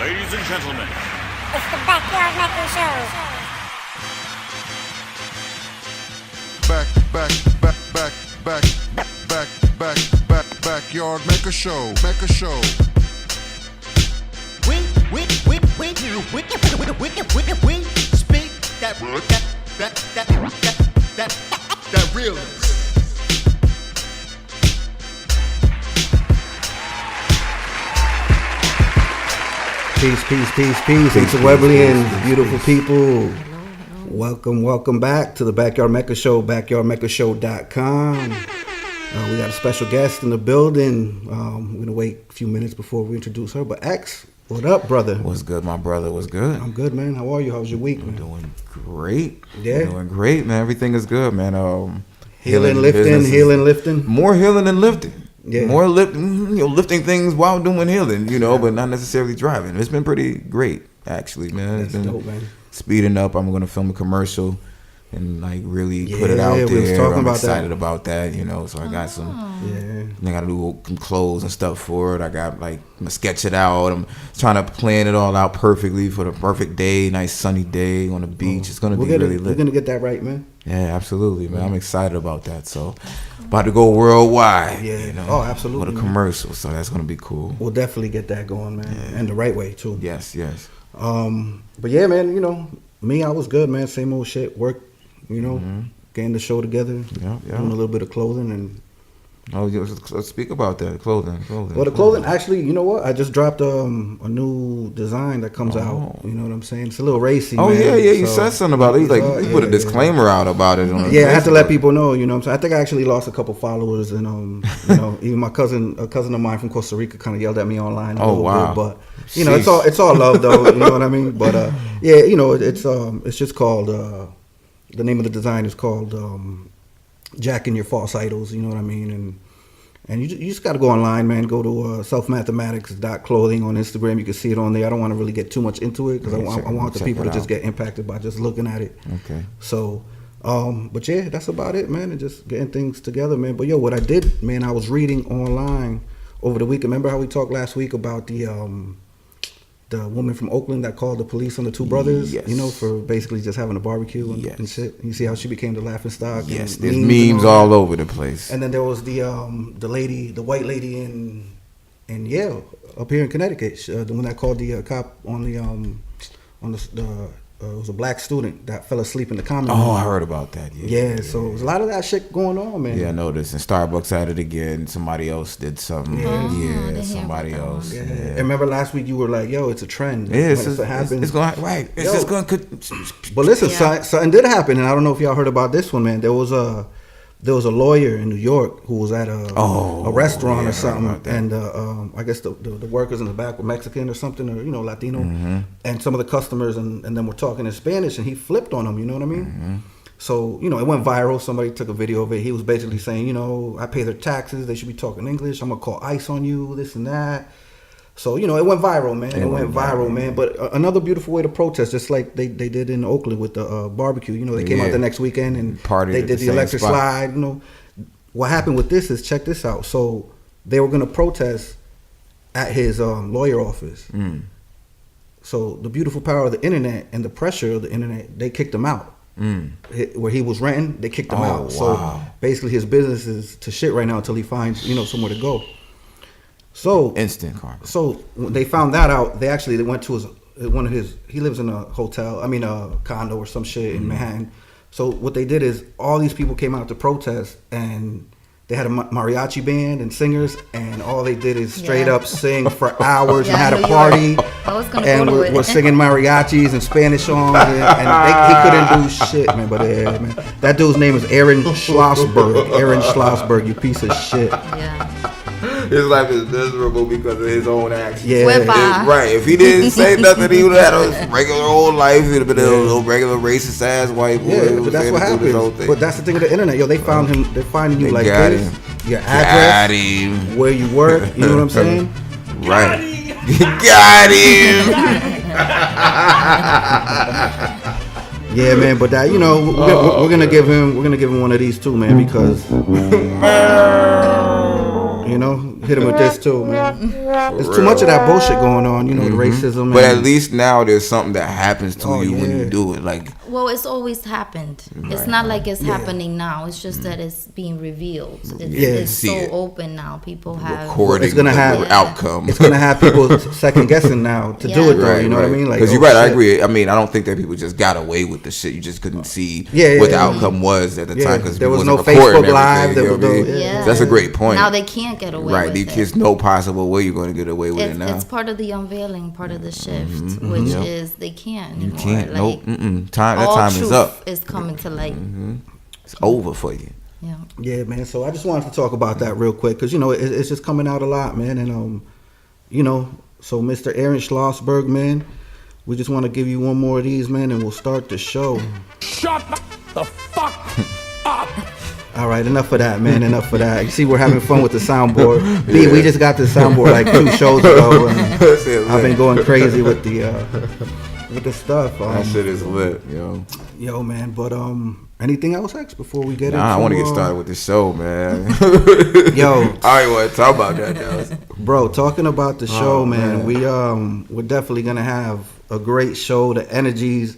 Ladies and gentlemen, it's the Backyard Maker Show. Backyard Maker Show. Maker Show. We speak that realness. Peace. It's Webley and beautiful people. Welcome back to the Backyard Maker Show, backyardmakershow.com. We got a special guest in the building. We're going to wait a few minutes before we introduce her. But X, what up, brother? What's good, my brother? What's good? I'm good, man. How are you? How's your week, man? Doing great. Yeah? Doing great, man. Everything is good, man. Healing, lifting. More healing than lifting. Yeah. More lifting things while doing healing, but not necessarily driving. It's been pretty great, actually, man. It's been dope, man. Speeding up. I'm going to film a commercial and really put it out there. We was talking I'm about excited that. about that, So I got I got to do some clothes and stuff for it. I got I'm gonna sketch it out. I'm trying to plan it all out perfectly for the perfect day, nice sunny day on the beach. It's gonna be really lit. We're gonna get that right, man. Yeah, absolutely, man. I'm excited about that. So about to go worldwide. Yeah. Oh, absolutely. With a commercial, so that's gonna be cool. We'll definitely get that going, man, and the right way too. Yes. But yeah, man. Me, I was good, man. Same old shit. Work. Getting the show together. Yeah. Doing a little bit of clothing and. Let's speak about that clothing. Well, the clothing actually, you know what? I just dropped a new design that comes out. You know what I'm saying? It's a little racy. Oh man. yeah. You said something about it. You put a disclaimer out about it. I had to let people know. You know what I'm saying? I think I actually lost a couple followers, and even a cousin of mine from Costa Rica kind of yelled at me online. Oh wow! Bit, but it's all love though. You know what I mean? But it's just called the name of the design is called Jacking Your False Idols. You know what I mean? And you just got to go online, man. Go to SELFMATHEMATIKS Clothing on Instagram. You can see it on there. I don't want to really get too much into it because I want the people to just get impacted by just looking at it. Okay. So, but yeah, that's about it, man. And just getting things together, man. But what I did, man, I was reading online over the weekend. Remember how we talked last week about the woman from Oakland that called the police on the two brothers, yes. For basically just having a barbecue and shit. You see how she became the laughing stock. Yes, there's memes all over the place. And then there was the white lady in Yale up here in Connecticut, the one that called the cop on the it was a black student that fell asleep in the common room. Oh, I heard about that. Yeah. So there's a lot of that shit going on, man. Yeah, I noticed. And Starbucks had it again. Somebody else did something. Somebody else. Yeah. And remember last week you were like, "Yo, it's a trend." Yeah, it's going right. It's just going. But listen, something did happen, and I don't know if y'all heard about this one, man. There was a lawyer in New York who was at a restaurant or something, and I guess the workers in the back were Mexican or something, or Latino, and some of the customers and then were talking in Spanish, and he flipped on them. You know what I mean? So it went viral. Somebody took a video of it. He was basically saying, I pay their taxes. They should be talking English. I'm gonna call ICE on you. This and that. So, it went viral, man. It went viral, man. But another beautiful way to protest, just like they did in Oakland with the barbecue. They came out the next weekend and they did the electric slide. What happened with this is, check this out. So they were going to protest at his lawyer office. So the beautiful power of the internet and the pressure of the internet, they kicked him out. Where he was renting, they kicked him out. Wow. So basically his business is to shit right now until he finds, somewhere to go. So instant karma. So when they found that out, they went to he lives in a condo or some shit in Manhattan. So what they did is all these people came out to protest, and they had a mariachi band and singers, and all they did is straight up sing for hours and had a party, and were singing mariachis and Spanish songs, and he couldn't do shit, man. But man, that dude's name is Aaron Schlossberg, you piece of shit. Yeah. His life is miserable because of his own actions. Yeah. Right. If he didn't say nothing, he would have had a regular old life. He'd have been a little regular racist ass white boy. Yeah, but that's what happens. But that's the thing of the internet. They found him. They're finding you like this. Your address, where you work. You know what I'm saying? Right. Got him. Yeah, man. But that we're gonna give him one of these too, man, because. You know, hit him with this too, man. There's too much of that bullshit going on. You know, the racism. But and, at least now there's something that happens to you when you do it. Like, well, it's always happened. It's not like it's happening now. It's just that it's being revealed. It's so open now. People have recording it's gonna have outcome. It's gonna have people second guessing now to do it though. Right, you know what I mean? Like, because you're right. I agree. I mean, I don't think that people just got away with the shit. You just couldn't see what the outcome was at the time because there was no Facebook Live. So that's a great point. Now they can't get away. Right, these kids know possible way you're going to get away with it now. It's part of the unveiling, part of the shift, which is they can't anymore. You can't. Like, that time is up. Is coming to light. It's over for you. Yeah, man. So I just wanted to talk about that real quick because you know it's just coming out a lot, man. And you know, so Mr. Aaron Schlossberg, man, we just want to give you one more of these, man, and we'll start the show. Shut the fuck up. All right, enough of that, man. Enough of that. You see, we're having fun with the soundboard. B, we just got this soundboard like 2 shows ago, and I've been going crazy with the stuff. That shit is lit, Yo, man. But anything else, X, before we get into? I want to get started with the show, man. Yo, I ain't want to talk about that, though. Bro, talking about the show, man. We're definitely gonna have a great show. The energy's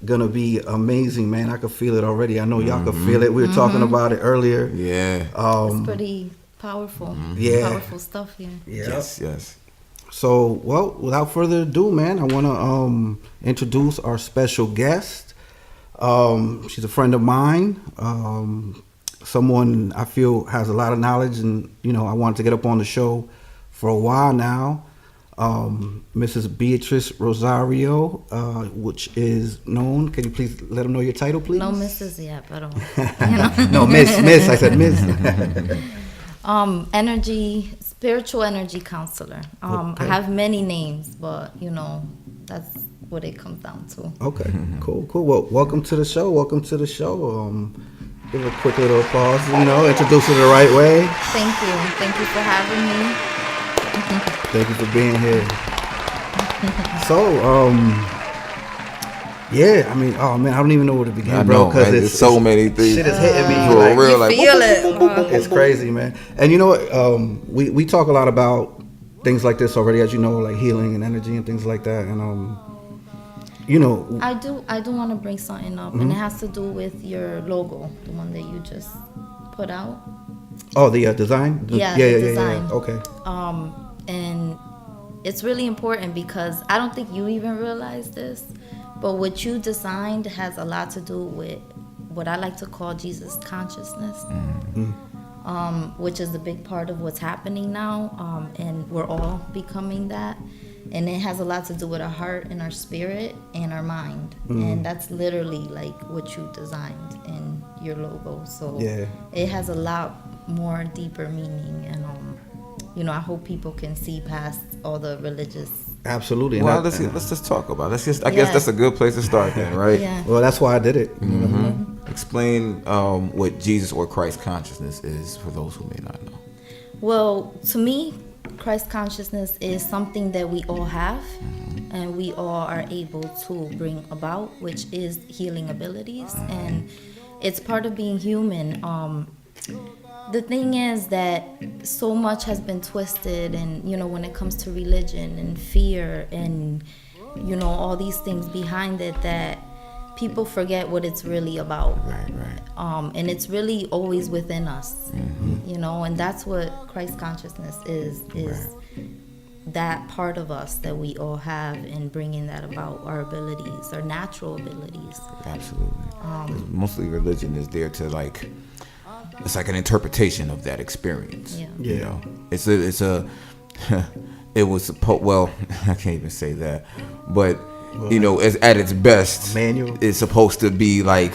gonna be amazing, man. I can feel it already. I know y'all can feel it. We were talking about it earlier. Yeah. It's pretty powerful. Yeah. Powerful stuff here. Yeah. Yes. So, well, without further ado, man, I want to introduce our special guest. She's a friend of mine. Someone I feel has a lot of knowledge, and you know, I wanted to get up on the show for a while now. Mrs. Beatriz Rosario, which is known. Can you please let them know your title, please? No Mrs. yet, but no, Miss. I said Miss. Spiritual energy counselor. I have many names, but you know, that's what it comes down to. Okay, cool. Well, welcome to the show. Give a quick little applause. You know, introduce her the right way. Thank you for having me. Thank you for being here. So, yeah, I mean, oh man, I don't even know where to begin, bro. Because it's so many things. Shit is hitting me for real. Like, feel it. It's crazy, man. And you know what? We talk a lot about things like this already, as you know, like healing and energy and things like that. And you know, I do want to bring something up, and it has to do with your logo, the one that you just put out. Oh, the design. Yeah, design. Okay. And it's really important because I don't think you even realize this, but what you designed has a lot to do with what I like to call Jesus consciousness, which is a big part of what's happening now, and we're all becoming that. And it has a lot to do with our heart and our spirit and our mind. And that's literally like what you designed in your logo. So it has a lot more deeper meaning, and you know, I hope people can see past all the religious. Absolutely. Well, let's just talk about it. I guess that's a good place to start then, right? Yeah. Well, that's why I did it. Explain what Jesus or Christ consciousness is for those who may not know. Well, to me, Christ consciousness is something that we all have, and we all are able to bring about, which is healing abilities, and it's part of being human. The thing is that so much has been twisted, and you know, when it comes to religion and fear and you know, all these things behind it, that people forget what it's really about. Right. And it's really always within us, you know, and that's what Christ consciousness is that part of us that we all have, and bringing that about, our abilities, our natural abilities. Absolutely. Mostly religion is there to like, it's like an interpretation of that experience. You know, it was supposed, well, I can't even say that, but you know, at its best, it's supposed to be like,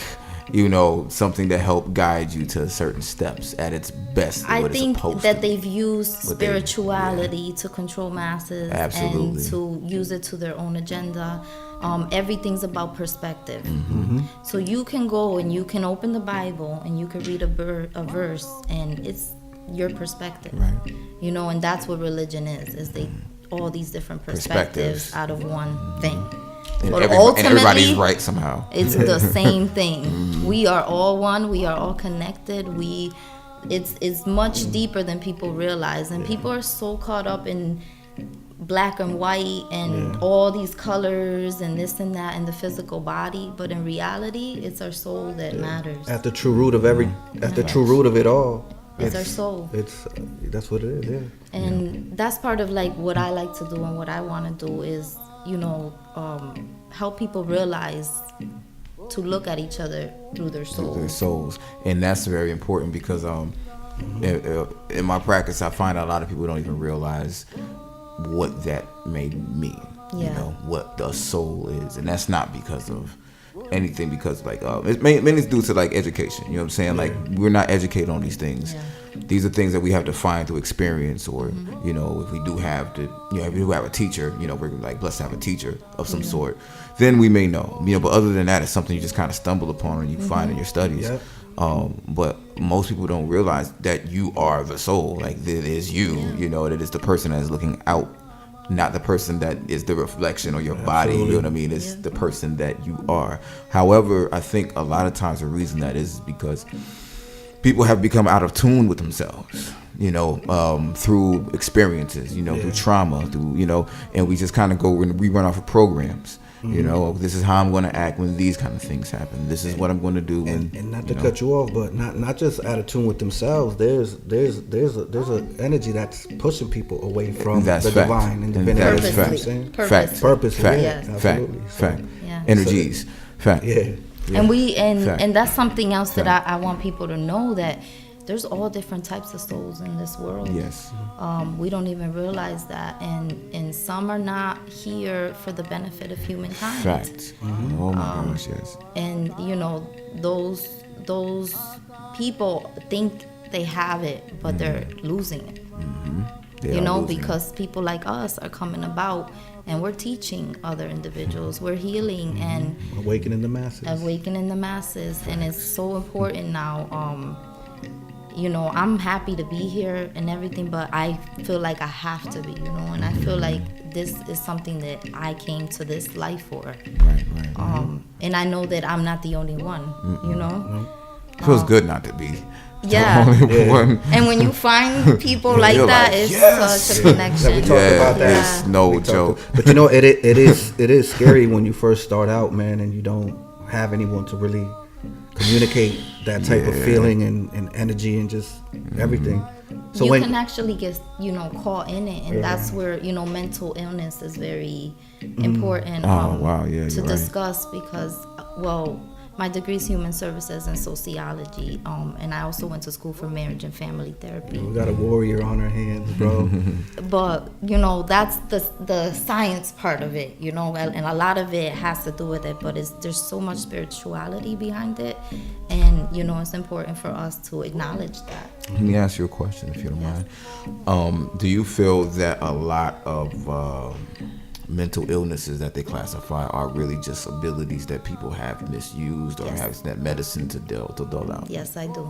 you know, something to help guide you to certain steps at its best. I think that they've used spirituality to control masses and to use it to their own agenda. Everything's about perspective. So you can go and you can open the Bible and you can read a verse, and it's your perspective. You know, and that's what religion is all these different perspectives out of one thing. And, but everybody's right somehow. It's the same thing. We are all one. We are all connected. We it's much deeper than people realize, and people are so caught up in black and white and all these colors and this and that in the physical body, but in reality it's our soul that matters. At the true root of the true root of it all, it's our soul. That's what it is. Yeah. And that's part of like what I like to do and what I want to do is, you know, help people realize to look at each other through their souls. Their souls. And that's very important because in my practice I find a lot of people don't even realize what that may mean. You know, what the soul is. And that's not because of anything, because like it's mainly due to like education. You know what I'm saying? Like we're not educated on these things. These are things that we have to find through experience, or you know, if we do have to, you know, if we do have a teacher, you know, we're like blessed to have a teacher of some sort, then we may know, you know. But other than that, it's something you just kind of stumble upon and you find in your studies. But most people don't realize that you are the soul. Like that is you. You know, that is the person that is looking out, not the person that is the reflection or your body. You know what I mean? It's the person that you are. However, I think a lot of times the reason that is because people have become out of tune with themselves, you know, through experiences, you know, through trauma, through, you know, and we just kind of go and we run off of programs. You know, this is how I'm going to act when these kind of things happen. This is what I'm going to do when. And not to cut you off, but not just out of tune with themselves. There's an energy that's pushing people away from the divine and divinity. Purposely. Fact. Energies. Fact. Yeah. And that's something else that I want people to know, that there's all different types of souls in this world. Yes. We don't even realize that, and some are not here for the benefit of humankind. Fact. Oh my gosh, yes. And you know, those people think they have it, but they're losing it. You know, because people like us are coming about and we're teaching other individuals, we're healing and awakening the masses. And it's so important now. You know, I'm happy to be here and everything, but I feel like I have to be, you know, and I feel like this is something that I came to this life for. Right. And I know that I'm not the only one, you know. It feels good not to be. Yeah. And when you find people like that, like, it's such a connection. We talked about that. It's no joke. But you know, it is scary when you first start out, man, and you don't have anyone to really communicate that type of feeling and energy and just everything. So you can actually get, you know, caught in it, and that's where, you know, mental illness is very important to discuss because, well, my degree is human services and sociology, and I also went to school for marriage and family therapy. We got a warrior on our hands, bro. But, you know, that's the science part of it, you know, and a lot of it has to do with it, but there's so much spirituality behind it, and, you know, it's important for us to acknowledge that. Let me ask you a question, if you don't mind. Do you feel that a lot of mental illnesses that they classify are really just abilities that people have misused or have that medicine to dull out? Yes, I do.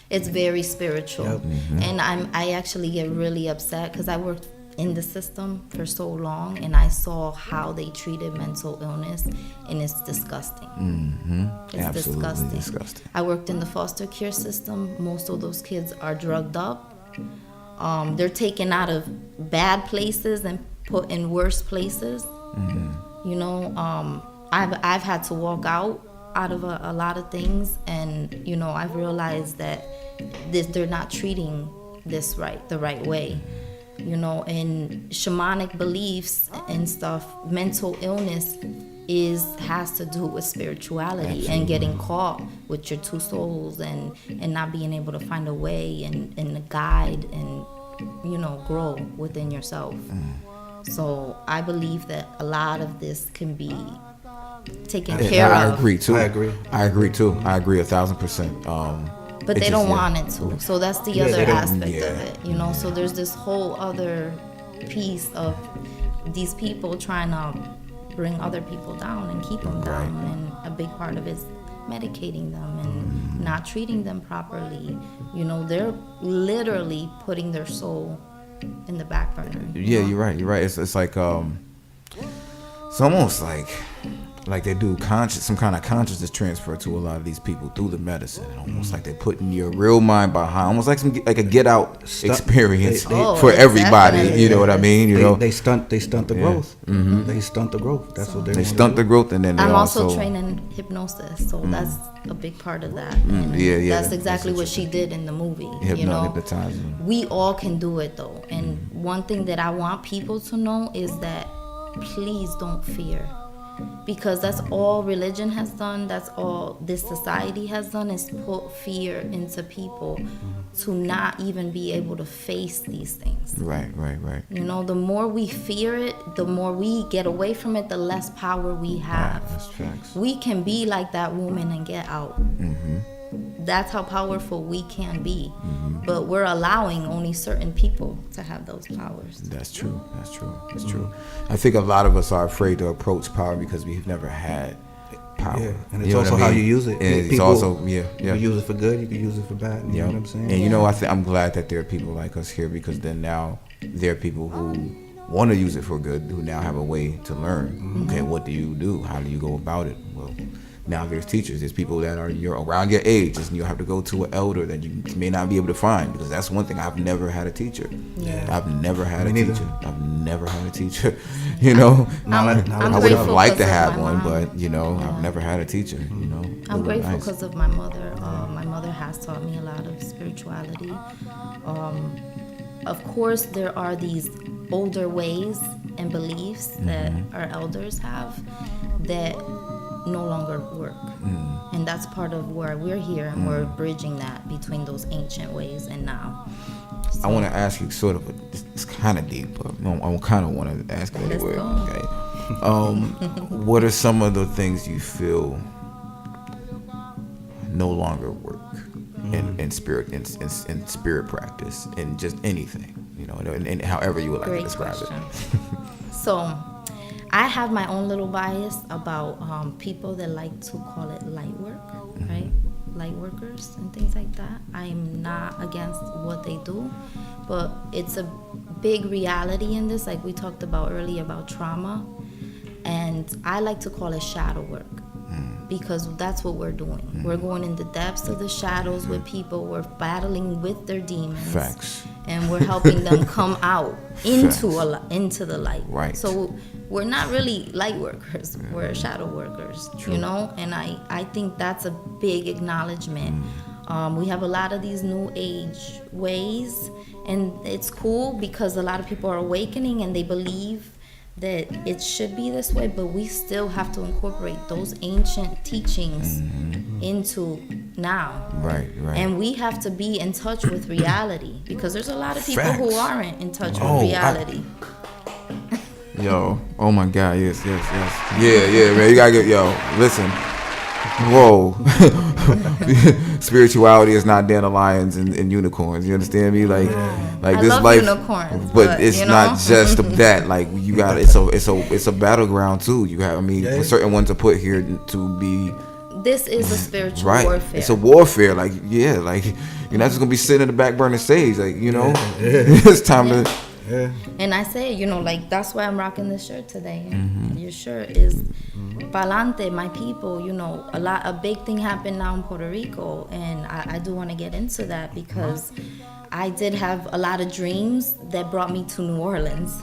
It's very spiritual. And I actually get really upset because I worked in the system for so long and I saw how they treated mental illness, and it's disgusting. It's Absolutely disgusting. I worked in the foster care system. Most of those kids are drugged up. They're taken out of bad places and put in worse places. You know, I've had to walk out of a lot of things, and you know, I've realized that they're not treating this the right way. You know, and shamanic beliefs and stuff, mental illness has to do with spirituality and getting caught with your two souls and not being able to find a way and guide and, you know, grow within yourself. So I believe that a lot of this can be taken care of. I agree too. I agree 1,000%. But they don't want it to. So that's the other aspect of it, you know. So there's this whole other piece of these people trying to bring other people down and keep them down. And a big part of it is medicating them and not treating them properly. You know, they're literally putting their soul in the back burner. Yeah, you're right. It's like it's almost like like they do some kind of consciousness transfer to a lot of these people through the medicine, almost like they're putting your real mind behind, almost like a get out experience for everybody. Definitely. You know what I mean? You know, they stunt the growth. Mm-hmm. They stunt the growth. That's what they stunt the growth, and then I'm also trained in hypnosis, so that's a big part of that. And that's exactly what she did in the movie. Hypnotizing. We all can do it though, and one thing that I want people to know is that please don't fear, because that's all religion has done, that's all this society has done, is put fear into people to not even be able to face these things. Right. You know, the more we fear it, the more we get away from it, the less power we have. Right, that's facts. We can be like that woman and get out. That's how powerful we can be. But we're allowing only certain people to have those powers. That's true. I think a lot of us are afraid to approach power because we've never had power. Yeah, and it's also how you use it. And people, it's also you can use it for good, you can use it for bad. You know what I'm saying? And you know, I'm glad that there are people like us here, because then now there are people who want to use it for good, who now have a way to learn. Okay, what do you do? How do you go about it? Well, now there's teachers. There's people that are around your age, and you have to go to an elder that you may not be able to find, because that's one thing. I've never had a teacher. I've never had a teacher. I've never had a teacher. You know, I would have liked to have one, but you know, I've never had a teacher. You know, I'm grateful because of my mother. My mother has taught me a lot of spirituality. Of course, there are these older ways and beliefs that our elders have that no longer work, and that's part of where we're here, and we're bridging that between those ancient ways and now. So, I want to ask you sort of it's kind of deep, but I kind of want to ask it anyway. Okay, what are some of the things you feel no longer work in spirit in spirit practice, in just anything, you know, and however you would like to describe it? So I have my own little bias about people that like to call it light work, right? Light workers and things like that. I'm not against what they do, but it's a big reality in this, like we talked about earlier about trauma, and I like to call it shadow work, because that's what we're doing. We're going in the depths of the shadows with people. We're battling with their demons. Facts. And we're helping them come out into the light. Right. So we're not really light workers. We're shadow workers. True. You know, and I think that's a big acknowledgement. We have a lot of these new age ways, and it's cool because a lot of people are awakening and they believe that it should be this way, but we still have to incorporate those ancient teachings into now. Right. And we have to be in touch with reality, because there's a lot of people who aren't in touch with reality. Yo, oh my God, yes. Yeah, man, you gotta get, listen. Whoa. Spirituality is not dandelions and unicorns. You understand me? Like I this love life, unicorns, but it's not just that. Like you got it's a battleground too. You have, for certain ones to put here to be. This is a spiritual warfare. It's a warfare. Like you're not just gonna be sitting in the back burning sage. Like it's time to. Yeah. And I say, like that's why I'm rocking this shirt today. Your shirt is Palante, my people. A big thing happened now in Puerto Rico, and I do want to get into that because I did have a lot of dreams that brought me to New Orleans.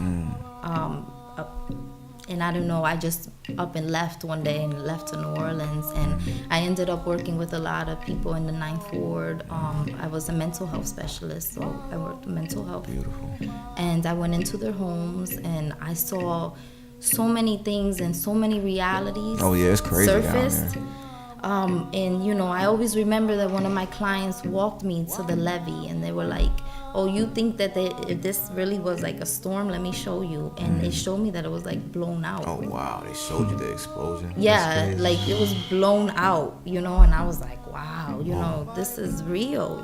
And I don't know, I just up and left one day and left to New Orleans, and I ended up working with a lot of people in the 9th Ward. I was a mental health specialist, so I worked with mental health. Beautiful. And I went into their homes, and I saw so many things and so many realities. Oh yeah, it's crazy surfaced. down there. And I always remember that one of my clients walked me to the levee, and they were like, "Oh, you think that if this really was like a storm? Let me show you." And they showed me that it was like blown out. Oh wow, they showed you the explosion. Yeah, like it was blown out, and I was like, wow, this is real,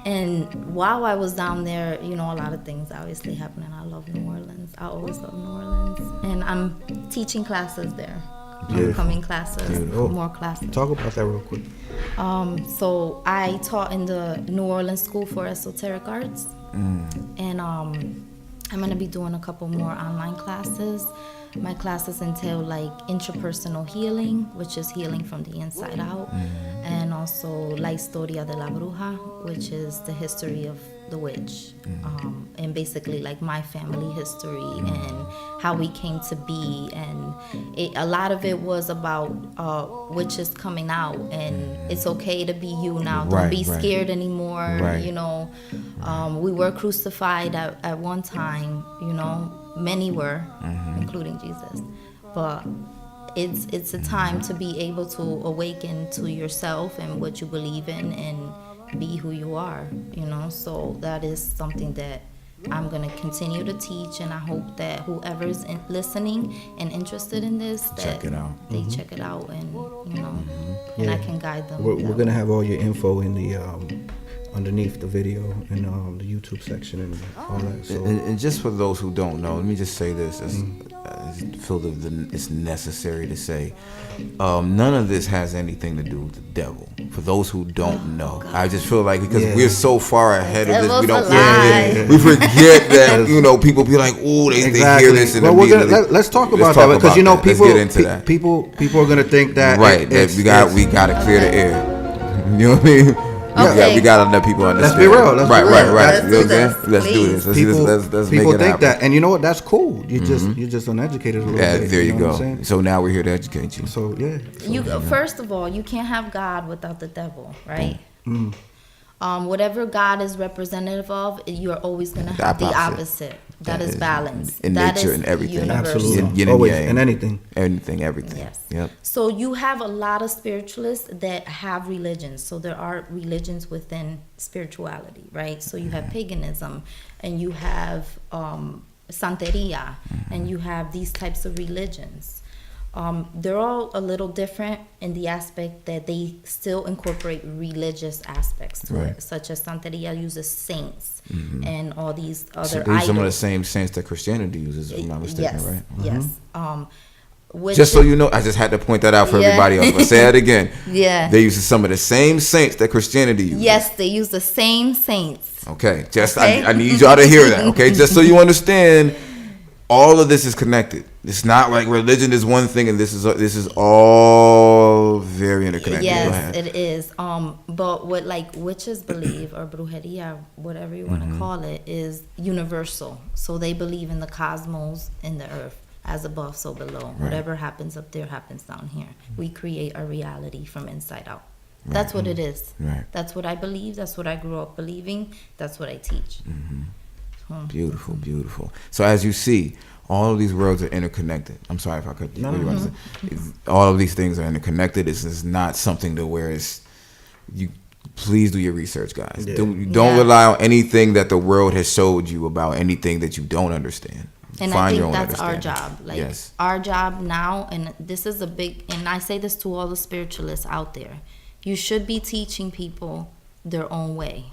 And while I was down there, a lot of things obviously happened, and I love New Orleans. I always love New Orleans, and I'm teaching classes there. Upcoming classes, more classes. Talk about that real quick. So I taught in the New Orleans School for Esoteric Arts, and I'm gonna be doing a couple more online classes. My classes entail like intrapersonal healing, which is healing from the inside out, and also La Historia de la Bruja, which is the history of the witch, and basically like my family history and how we came to be. And a lot of it was about witches coming out, and it's okay to be you now. Don't be scared anymore. You know, we were crucified at one time. You know, many were, including Jesus. But it's a time to be able to awaken to yourself and what you believe in and be who you are, you know. So that is something that I'm going to continue to teach, and I hope that whoever's listening and interested in this, that check it out. They check it out, and you know, and I can guide them. We're going to have all your info in the underneath the video in the YouTube section and all that. So and just for those who don't know, let me just say this. I feel that it's necessary to say, none of this has anything to do with the devil. For those who don't know, I just feel like because we're so far ahead of this, we don't. We forget that people be like, oh, they hear this and let's talk about that because people let's get into that. People are gonna think that that we got to clear the air. You know what I mean? Okay. We gotta let people understand. Let's be real. Right. Let's do this. Let's people make it think happen. that, and you know what? That's cool. You're just uneducated a little bit. There you know go. what I'm saying? So now we're here to educate you. So First of all, you can't have God without the devil, right? Whatever God is representative of, you're always gonna have the opposite. That is balance. In that nature is and everything. universal. Absolutely. Yin and Always. yang. And anything. Everything. Yes. Yep. So you have a lot of spiritualists that have religions. So there are religions within spirituality, right? So you have paganism, and you have Santeria, and you have these types of religions. They're all a little different in the aspect that they still incorporate religious aspects to it, such as Santeria uses saints and all these other idols. Some of the same saints that Christianity uses, if I'm not mistaken, right? Yes. Just so you know, I just had to point that out for everybody else. But say it again. They use some of the same saints that Christianity uses. Yes, they use the same saints. Okay, I need y'all to hear that. Okay, just so you understand, all of this is connected. It's not like religion is one thing and this is all very interconnected. Yes, it is. But what like witches believe, or brujeria, whatever you want to call it, is universal. So they believe in the cosmos, in the earth, as above, so below. Whatever happens up there happens down here. We create our reality from inside out. That's what it is. That's what I believe. That's what I grew up believing. That's what I teach. Beautiful, beautiful. So as you see, all of these worlds are interconnected. I'm sorry if I cut you. All of these things are interconnected. This is not something to where you. Please do your research, guys. Don't rely on anything that the world has showed you about anything that you don't understand. And I think that's our job. Our job now, and this is and I say this to all the spiritualists out there. You should be teaching people their own way.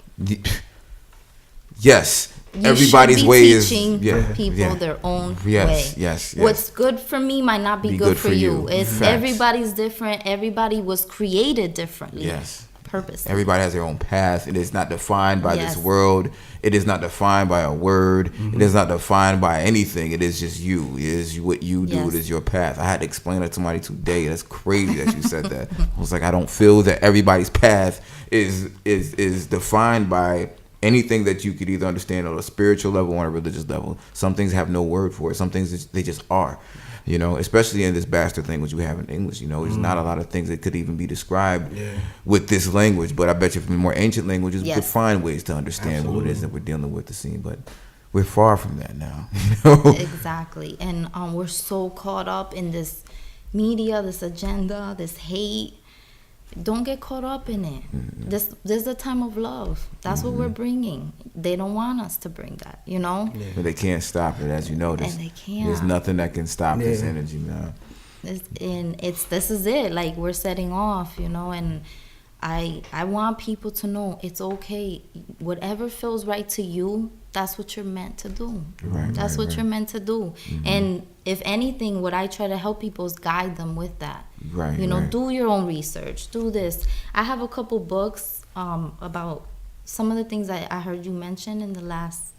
Yes. You Everybody's way is people their own way. Yes. What's good for me might not be good for you. It's everybody's different. Everybody was created differently. Yes. Purposely. Everybody has their own path. It is not defined by this world. It is not defined by a word. It is not defined by anything. It is just you. It is what you do. It is your path. I had to explain that to somebody today. That's crazy that you said that. I was like, I don't feel that everybody's path is defined by anything that you could either understand on a spiritual level or on a religious level. Some things have no word for it. Some things they just are. You know, especially in this bastard language we have in English. You know, there's not a lot of things that could even be described with this language. But I bet you from more ancient languages, we could find ways to understand what it is that we're dealing with the scene. But we're far from that now. You know? Exactly. And we're so caught up in this media, this agenda, this hate. Don't get caught up in it. This is a time of love. That's what we're bringing. They don't want us to bring that, you know? But they can't stop it, as you know. And they can't. There's nothing that can stop this energy now. This is it. Like, we're setting off, you know? And I want people to know it's okay. Whatever feels right to you, that's what you're meant to do. That's what you're meant to do. And if anything, what I try to help people is guide them with that. You know, do your own research. Do this. I have a couple books about some of the things I heard you mention in the last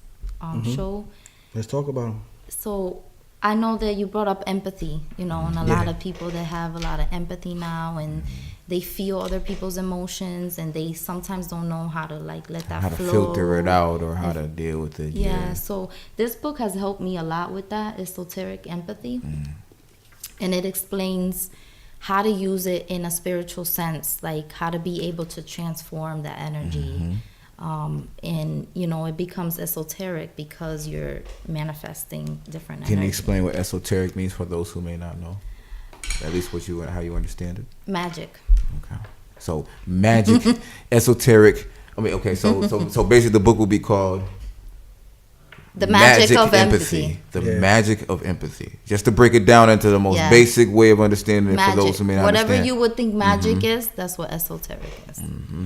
show. Let's talk about them. So I know that you brought up empathy, you know, and a lot of people that have a lot of empathy now, and they feel other people's emotions, and they sometimes don't know how to like let that How flow. to filter it out or how to deal with it. Yeah, so this book has helped me a lot with that, esoteric empathy. And it explains how to use it in a spiritual sense, like how to be able to transform that energy. And, you know, it becomes esoteric because you're manifesting different Can you energy. explain what esoteric means for those who may not know? At least how you understand it? Magic. Okay. So magic, esoteric. I mean, okay. So basically, the book will be called The Magic of Empathy. The magic of empathy. Just to break it down into the most basic way of understanding it for those who may not Whatever understand. you would think magic is, that's what esoteric is.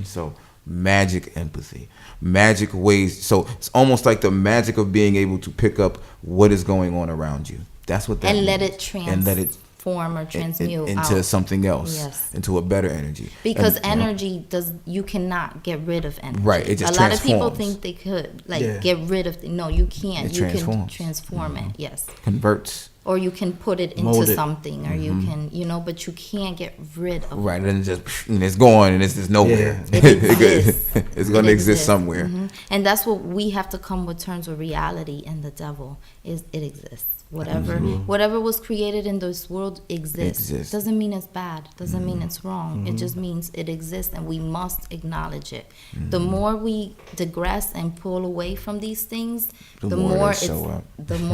So magic empathy, magic ways. So it's almost like the magic of being able to pick up what is going on around you. That's what that And means. let it transform or transmute into out. something else, Yes. into a better energy. Because And, you know, energy you cannot get rid of energy. Right, it just a lot of people transforms. think they could get rid of no, you can't. It You can transforms. transform it, yes. converts. Or you can put it Mold into it. something, or you can, you know, but you can't get rid of Right, and just and it's gone, and it's just nowhere. it. It exists. It's going to It exist exists. somewhere. And that's what we have to come with terms with reality and the devil is it exists. Whatever was created in this world exists. Doesn't mean it's bad. Doesn't mean it's wrong. It just means it exists, and we must acknowledge it. The more we digress and pull away from these things, the more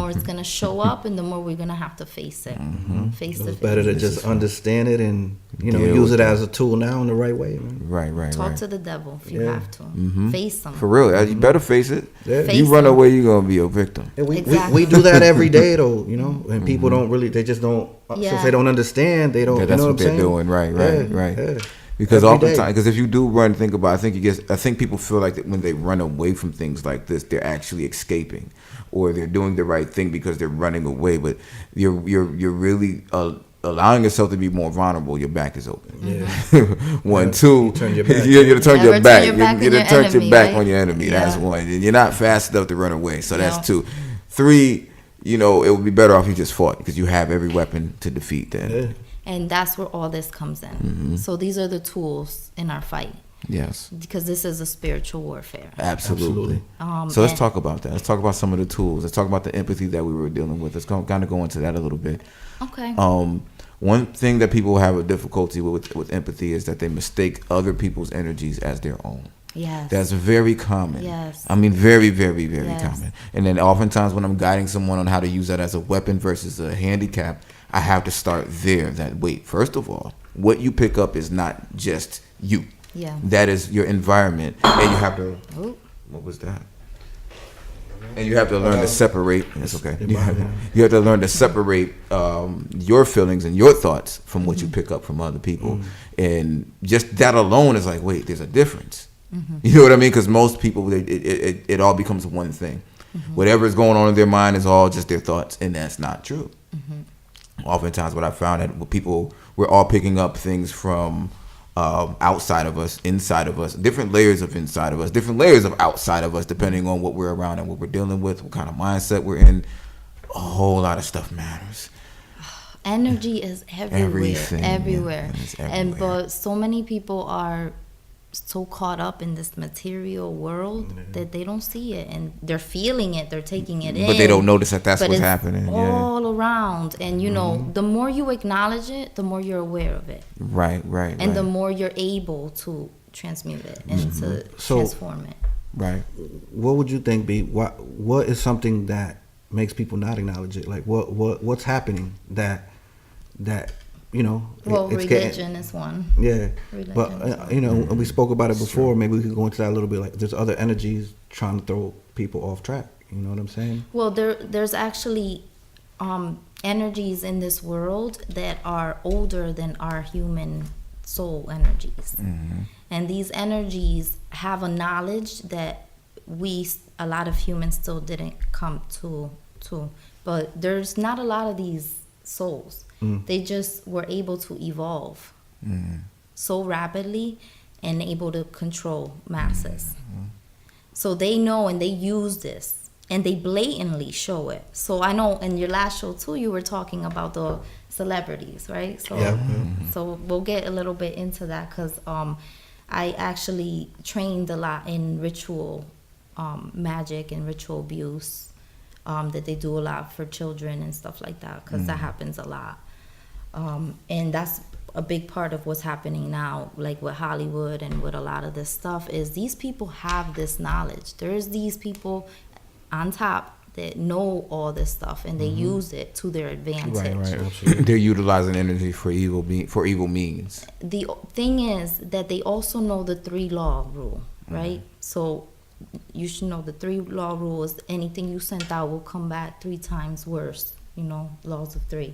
it's gonna show up, and the more we're gonna have to face it. Face It's it. better to just understand it and, you know, Deal use with it it. as a tool now in the right way, man. Right. Talk to the devil if you have to. Face them. For real, you better face it. Yeah. Face You run them. away, you're going to be a victim. And we Exactly. do that every day, though, you know, and people don't really, they just don't, since Yeah. they don't understand, they don't, Yeah, you that's know what I'm they're saying? doing. Right. Yeah. Because Every day. oftentimes, because if you do run, think about, I think people feel like that when they run away from things like this, they're actually escaping, or they're doing the right thing because they're running away. But you're really allowing yourself to be more vulnerable. Your back is open. Yeah. One, two. You turn your back. You turn Never your turn back. your back You on your turn your enemy, back right? on your enemy. That's Yeah. one. And you're not fast enough to run away. So that's No. 2. 3. You know, it would be better off you just fought because you have every weapon to defeat the enemy. Yeah. And that's where all this comes in. So these are the tools in our fight, Yes. because this is a spiritual warfare. Absolutely. Um, So let's and- talk about that. Let's talk about some of the tools. Let's talk about the empathy that we were dealing with. Let's kind of go into that a little bit. Okay. One thing that people have a difficulty with empathy is that they mistake other people's energies as their own. Yes. That's very common. Yes. I mean, very, very, very Yes. common. And then oftentimes when I'm guiding someone on how to use that as a weapon versus a handicap, I have to start there. That, wait, first of all, what you pick up is not just you. Yeah. That is your environment. And you have to... Oh. What was that? And you have to learn to separate. It's okay. It You might have, be. you have to learn to separate your feelings and your thoughts from what you pick up from other people. And just that alone is like, wait, there's a difference. You know what I mean? Because most people, it all becomes one thing. Whatever is going on in their mind is all just their thoughts, and that's not true. Oftentimes, what I found that we're all picking up things from outside of us, inside of us, different layers of inside of us, different layers of outside of us, depending on what we're around and what we're dealing with, what kind of mindset we're in. A whole lot of stuff matters. Energy is everywhere. Everything, Everywhere. yeah, it's And everywhere. but so many people are so caught up in this material world that they don't see it, and they're feeling it, they're taking it in. But they don't notice that that's But what's it's happening. Yeah. all around. And you know, the more you acknowledge it, the more you're aware of it. Right. And the more you're able to transmute it and to So- transform it. Right. What would you think, B? What is something that makes people not acknowledge it? Like what's happening that you know? Well, it's getting- religion is one. Yeah, Religion but is one. you know, we spoke about it before. Maybe we could go into that a little bit. Like, there's other energies trying to throw people off track. You know what I'm saying? Well, there's actually energies in this world that are older than our human soul energies. And these energies have a knowledge that a lot of humans still didn't come to. But there's not a lot of these souls. They just were able to evolve so rapidly and able to control masses. So they know, and they use this, and they blatantly show it. So I know in your last show too, you were talking about the celebrities, right? So so we'll get a little bit into that, because I actually trained a lot in ritual magic and ritual abuse, that they do a lot for children and stuff like that, because that happens a lot. And that's a big part of what's happening now, like with Hollywood and with a lot of this stuff, is these people have this knowledge. There's these people on top that know all this stuff, and they use it to their advantage. Right. They're utilizing energy for evil means. The thing is that they also know the 3-law rule, right? So you should know the 3-law rule is anything you sent out will come back 3 times worse. You know, laws of 3.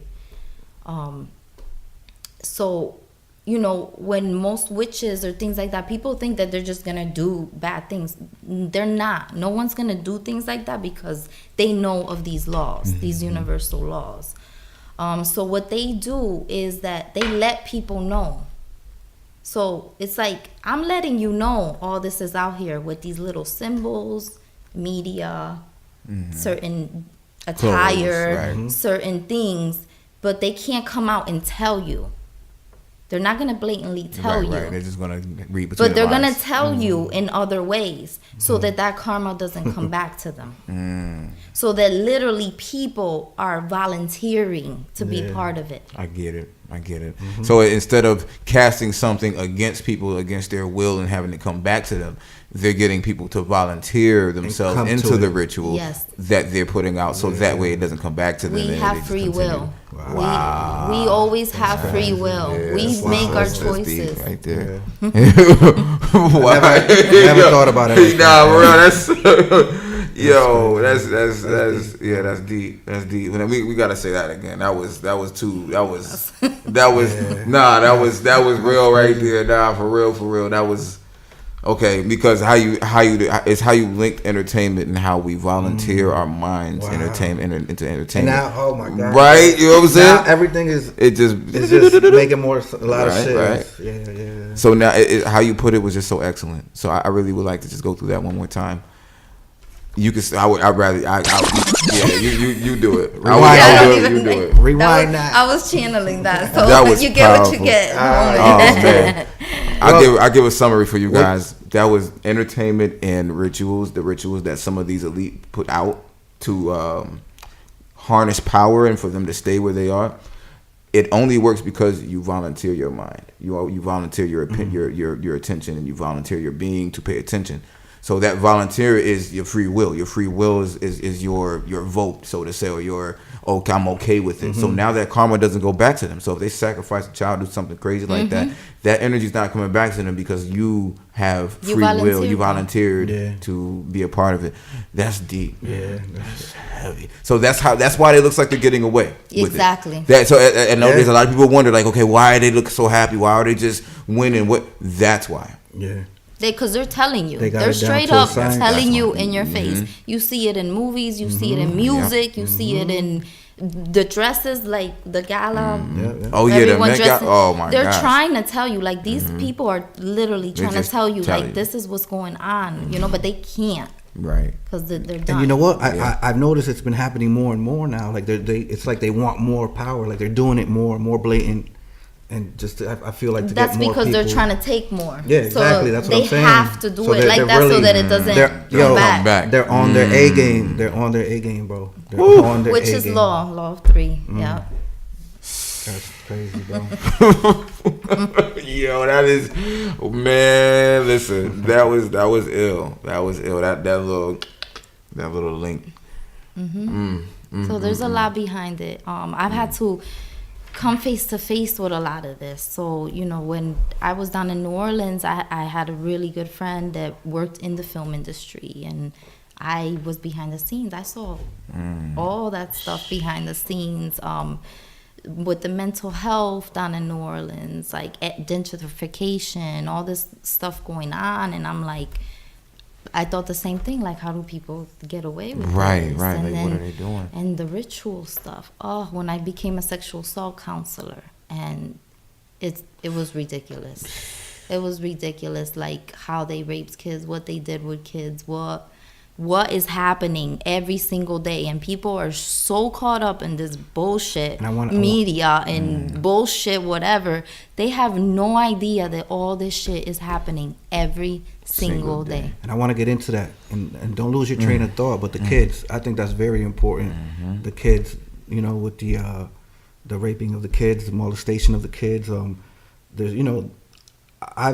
So, you know, when most witches or things like that, people think that they're just gonna do bad things. They're not. No one's gonna do things like that, because they know of these laws, these universal laws. So what they do is that they let people know. So it's like, I'm letting you know all this is out here with these little symbols, media, certain attire, certain things, but they can't come out and tell you. They're not going to blatantly tell you. Right, they're just going to read between But they're the lines. going to tell you in other ways, so that karma doesn't come back to them. So that literally people are volunteering to be part of it. I get it. So instead of casting something against people, against their will, and having it come back to them, they're getting people to volunteer themselves into the ritual that they're putting out, so that way it doesn't come back to them. We have free will. Wow. We always have free will. We make our choices. Right there. I never thought about it. Nah, bro, that's that's deep. That's deep. We gotta say that again. That was real right there. Nah, for real. That was okay, because how you link entertainment and how we volunteer our minds into entertainment. Now, oh my God, right? You know what I'm saying? Now everything is it's just making a lot of shit. Right. Yeah. So now, how you put it was just so excellent. So I really would like to just go through that one more time. You can. I'd rather. You do it. You do it. Rewind that. I was channeling that. So that was you get powerful. what you get. Oh man. I give a summary for you guys. That was entertainment and rituals. The rituals that some of these elite put out to harness power and for them to stay where they are. It only works because you volunteer your mind. You volunteer your attention, and you volunteer your being to pay attention. So that volunteer is your free will. Your free will is your vote, so to say, or your I'm okay with it. So now that karma doesn't go back to them. So if they sacrifice a child, do something crazy like that energy's not coming back to them, because you have free will. You volunteered to be a part of it. That's deep. Yeah, that's heavy. So that's why it looks like they're getting away. Exactly. With it. I know there's a lot of people wonder, like, okay, why they look so happy? Why are they just winning? What? That's why. Yeah. Because they're telling you. They're straight up telling you in your face. You see it in movies. You see it in music. You see it in the dresses, like the gala. Oh yeah, the Met Gala. Oh my God. They're trying to tell you, like, these people are literally trying to tell you, like, this is what's going on, you know, but they can't. Right. Because they're done. And you know what? I've noticed it's been happening more and more now. Like it's like they want more power. Like they're doing it more blatant. And just I feel like that's get more because people. they're trying to take more. Yeah, exactly. So that's what I'm saying. They have to do so it like that, really, so that it doesn't come back. They're on their A game. They're on their A game, bro. They're on their Which A is game. law of 3. Yeah. That's crazy, bro. Yo, that is, man. Listen, that was ill. That was ill. That little link. So there's a lot behind it. I've had to come face to face with a lot of this. So, you know, when I was down in New Orleans, I had a really good friend that worked in the film industry, and I was behind the scenes. I saw all that stuff behind the scenes, with the mental health down in New Orleans, like gentrification, all this stuff going on, and I'm like, I thought the same thing, like, how do people get away with this? Right. And Like, then, what are they doing? And the ritual stuff. Oh, when I became a sexual assault counselor, and it was ridiculous. It was ridiculous, like, how they raped kids, what they did with kids, what what is happening every single day, and people are so caught up in this bullshit media and bullshit whatever, they have no idea that all this shit is happening every single day. And I want to get into that, and don't lose your train of thought, but the kids, I think that's very important. The kids, you know, with the raping of the kids, the molestation of the kids, there's, you know,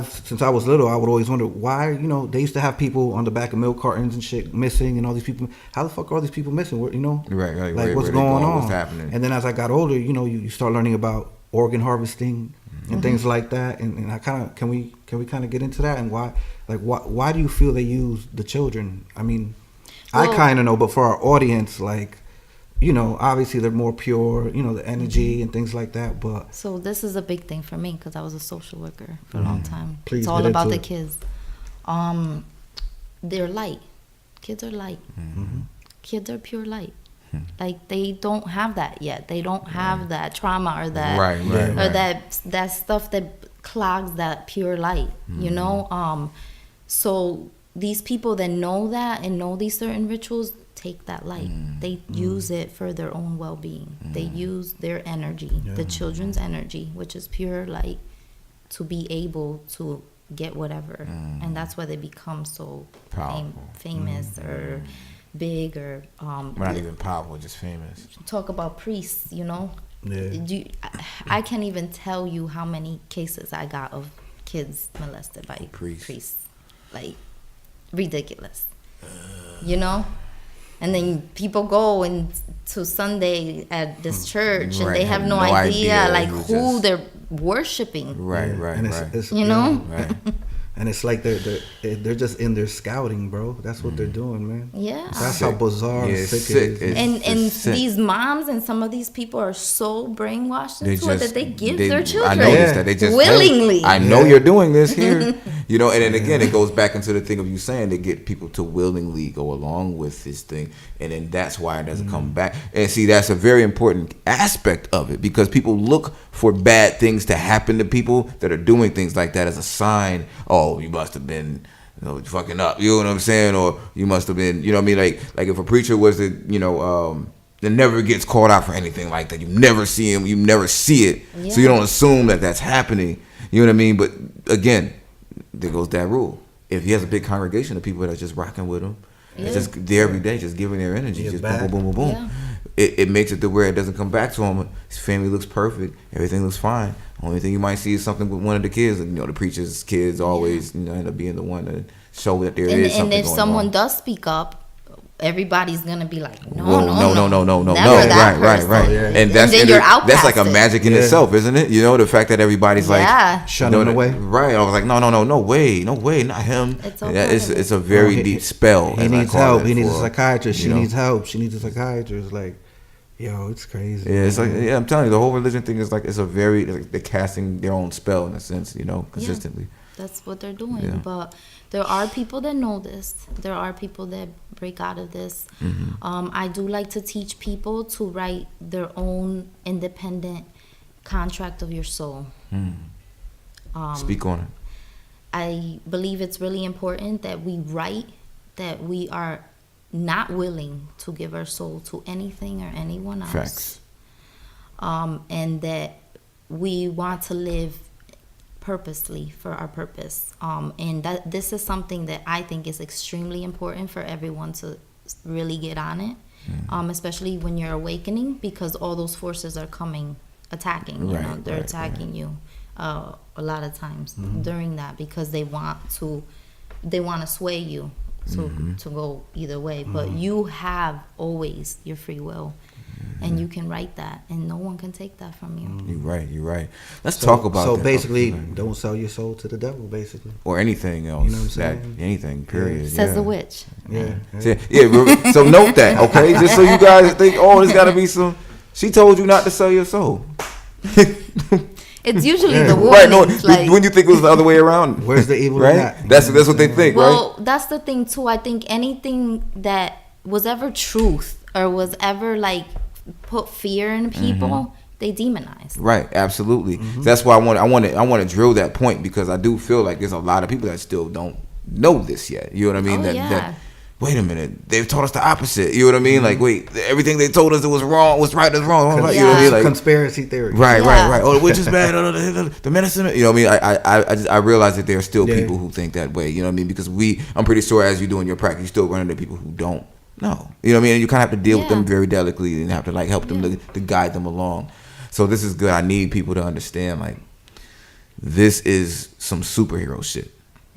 since I was little, I would always wonder why, you know, they used to have people on the back of milk cartons and shit missing, and all these people. How the fuck are all these people missing? You know, right, like what's going on? What's happening? And then as I got older, you know, you start learning about organ harvesting and things like that. And I kind of can we kind of get into that, and why do you feel they use the children? I mean, I kind of know, but for our audience, like, you know, obviously they're more pure, you know, the energy and things like that. But so this is a big thing for me because I was a social worker for a long time. Please, it's all about the kids. They're light. Kids are light. Kids are pure light. Like, they don't have that yet. They don't have that trauma or that that stuff that clogs that pure light. You know. So these people that know that and know these certain rituals take that light. They use it for their own well-being. They use their energy, the children's energy, which is pure light, to be able to get whatever. And that's why they become so famous or big or not even powerful, just famous. Talk about priests, you know. I can't even tell you how many cases I got of kids molested by priests. Like, ridiculous. You know. And then people go to Sunday at this church, and they have no idea like who they're worshiping. Right. And it's, you know. And it's like they're just in there scouting, bro. That's what they're doing, man. Yeah. That's how bizarre and sick it is. And these moms and some of these people are so brainwashed into it that they give their children. I noticed that they just willingly. I know you're doing this here. You know, and then again, it goes back into the thing of you saying they get people to willingly go along with this thing, and then that's why it doesn't come back. And see, that's a very important aspect of it, because people look for bad things to happen to people that are doing things like that as a sign. Oh, you must have been, you know, fucking up. You know what I'm saying? Or you must have been, you know what I mean? Like if a preacher was to, you know, that never gets called out for anything like that. You never see him. You never see it. So you don't assume that that's happening. You know what I mean? But again, there goes that rule. If he has a big congregation of people that are just rocking with him, just there every day, just giving their energy, just boom, boom, boom, boom, boom. Yeah. It makes it to where it doesn't come back to him. His family looks perfect. Everything looks fine. Only thing you might see is something with one of the kids. And, you know, the preacher's kids always, you know, end up being the one to show that there is something going on. And if someone does speak up, everybody's gonna be like, no. Right. And then you're out. That's like a magic in itself, isn't it? You know, the fact that everybody's like shunning it away. Right. I was like, no way, not him. It's a very deep spell. He needs help. He needs a psychiatrist. She needs help. She needs a psychiatrist. Like, yo, it's crazy. Yeah, it's like, I'm telling you, the whole religion thing is like, it's a very, like, they're casting their own spell in a sense, you know, consistently. That's what they're doing. But there are people that know this. There are people that break out of this. I do like to teach people to write their own independent contract of your soul. Speak on it. I believe it's really important that we write that we are not willing to give our soul to anything or anyone else. Facts. And that we want to live purposely for our purpose. And that this is something that I think is extremely important for everyone to really get on it, especially when you're awakening, because all those forces are attacking. You know, they're attacking you a lot of times during that, because they want to sway you to go either way. But you have always your free will. And you can write that, and no one can take that from you. You're right. Let's talk about that. So basically, don't sell your soul to the devil, basically. Or anything else. You know what I'm saying? Anything, period. Says the witch. Yeah. So note that, okay? Just so you guys think, there's got to be some. She told you not to sell your soul. It's usually the warnings. Right, when you think it was the other way around. Where's the evil right? in that? That's what they think, right? Well, that's the thing, too. I think anything that was ever truth or was ever, like, put fear in people, they demonize. Right, absolutely. That's why I want to drill that point, because I do feel like there's a lot of people that still don't know this yet. You know what I mean? wait a minute, they've taught us the opposite. You know what I mean? Like, wait, everything they told us that was wrong, was right, is wrong. Like, you know what I mean? Like, conspiracy theory. Right. Oh, the witch is bad. The medicine. You know what I mean? I realize that there are still people who think that way. You know what I mean? Because I'm pretty sure as you do in your practice, you still run into people who don't know. You know what I mean? And you kind of have to deal with them very delicately and have to like help them to guide them along. So this is good. I need people to understand like this is some superhero shit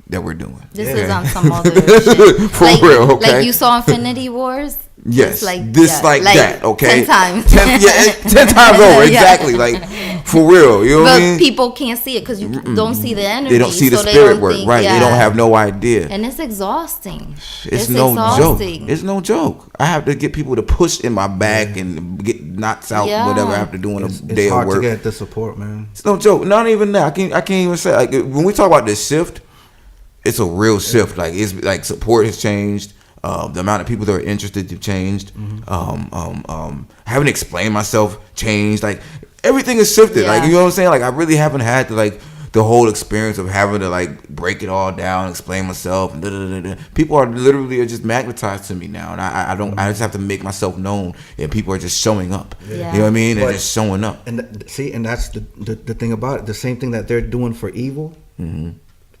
that we're doing. This is on some other shit. For real, okay? Like you saw Infinity Wars? Yes. Like that, okay? 10 times. 10 times over, exactly. Like, for real, you know what I mean? But people can't see it because you don't see the energy. They don't see the spirit work, right? They don't have no idea. And it's exhausting. It's no exhausting. Joke. It's no joke. I have to get people to push in my back and get knocked out, whatever after doing a day of work. It's hard to get the support, man. It's no joke. Not even that. I can't even say, like, when we talk about this shift, it's a real shift. Like, it's like support has changed. The amount of people that are interested have changed. Having to explain myself changed. Like everything is shifted. Like, you know what I'm saying? Like I really haven't had to like the whole experience of having to like break it all down, explain myself. And people are literally just magnetized to me now, and I don't. I just have to make myself known, and people are just showing up. You know what I mean? They're just showing up. And and that's the thing about it. The same thing that they're doing for evil.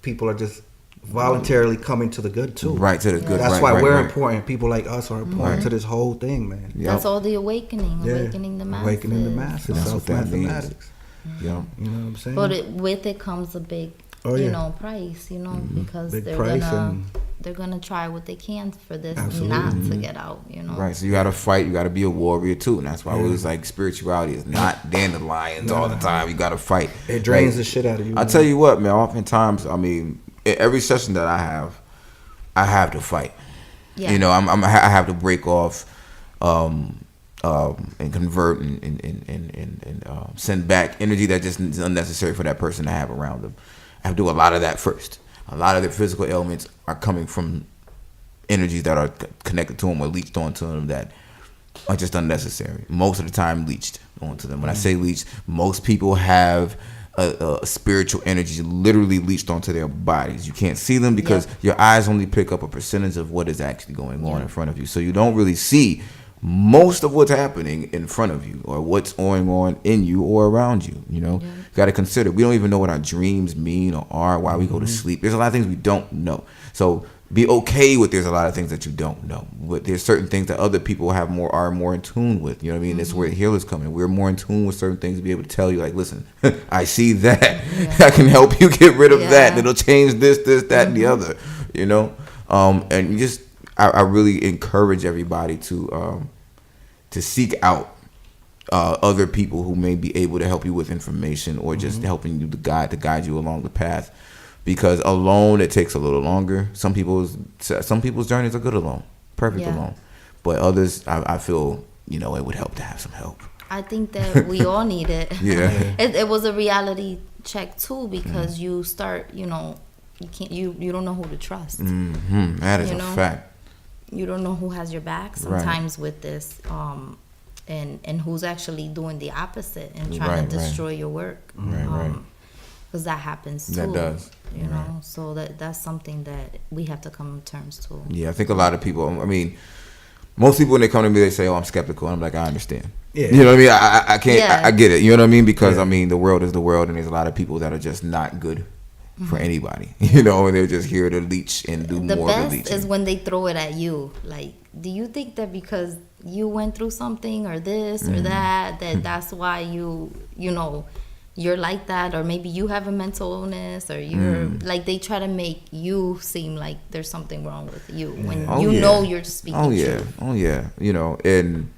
People are just voluntarily coming to the good too. Right, to the good. That's why we're important. People like us are important to this whole thing, man. That's all the awakening the masses. Awakening the masses. That's Self-mathematics. Yeah. You know what I'm saying? But with it comes a big, price, because big they're gonna try what they can for this not to get out, Right, so you gotta fight, you gotta be a warrior too, and that's why it was like spirituality is not dandelions all the time. You gotta fight. It drains the shit out of you. I tell you what, man. Oftentimes, I mean, every session that I have to fight. Yeah. I have to break off, and convert and send back energy that just is unnecessary for that person to have around them. I have to do a lot of that first. A lot of their physical ailments are coming from energies that are connected to them or leached onto them that are just unnecessary. Most of the time leached onto them. When I say leached, most people have a spiritual energy literally leached onto their bodies. You can't see them because your eyes only pick up a percentage of what is actually going on in front of you. So you don't really see most of what's happening in front of you or what's going on in you or around you. You got to consider, we don't even know what our dreams mean or are, why we go to sleep. There's a lot of things we don't know. So be okay with there's a lot of things that you don't know, but there's certain things that other people are more in tune with. You know what I mean? That's where the healers come in. We're more in tune with certain things to be able to tell you, like, listen, I see that. I can help you get rid of that. It'll change this, that, and the other. And you just, I really encourage everybody to seek out other people who may be able to help you with information or just helping you to guide you along the path. Because alone it takes a little longer. Some people's journeys are good alone, perfect alone. But others, I feel, it would help to have some help. I think that we all need it. It was a reality check too, because you start, you can't, you don't know who to trust. That is a fact. You don't know who has your back sometimes with this, and who's actually doing the opposite and trying to destroy your work. Because that happens too. That does. So that's something that we have to come to terms to. Yeah, I think a lot of people, most people when they come to me, they say, "Oh, I'm skeptical." And I'm like, I understand. Yeah. You know what I mean? I can't, I get it. You know what I mean? Because, the world is the world, and there's a lot of people that are just not good for anybody. And they're just here to leech and do more of the leeching. The best is when they throw it at you. Like, do you think that because you went through something or this or that's why you're like that, or maybe you have a mental illness, or you're like, they try to make you seem like there's something wrong with you when you're speaking truth. And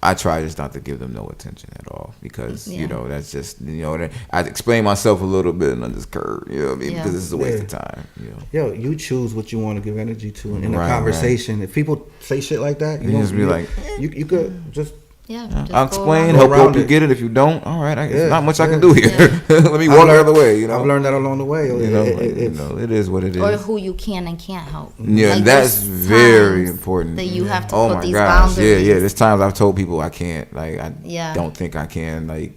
I try just not to give them no attention at all, because that's just I explain myself a little bit and I just curve, because this is a waste of time. You choose what you want to give energy to in a conversation. If people say shit like that, you just be like, you could just. I'll explain, help you get it. If you don't, all right, there's not much I can do here. Let me walk the other way. I've learned that along the way. It is what it is. Or who you can and can't help. Yeah, like, that's very important. That you have to put these boundaries. Yeah. There's times I've told people I can't. Like, I don't think I can. Like,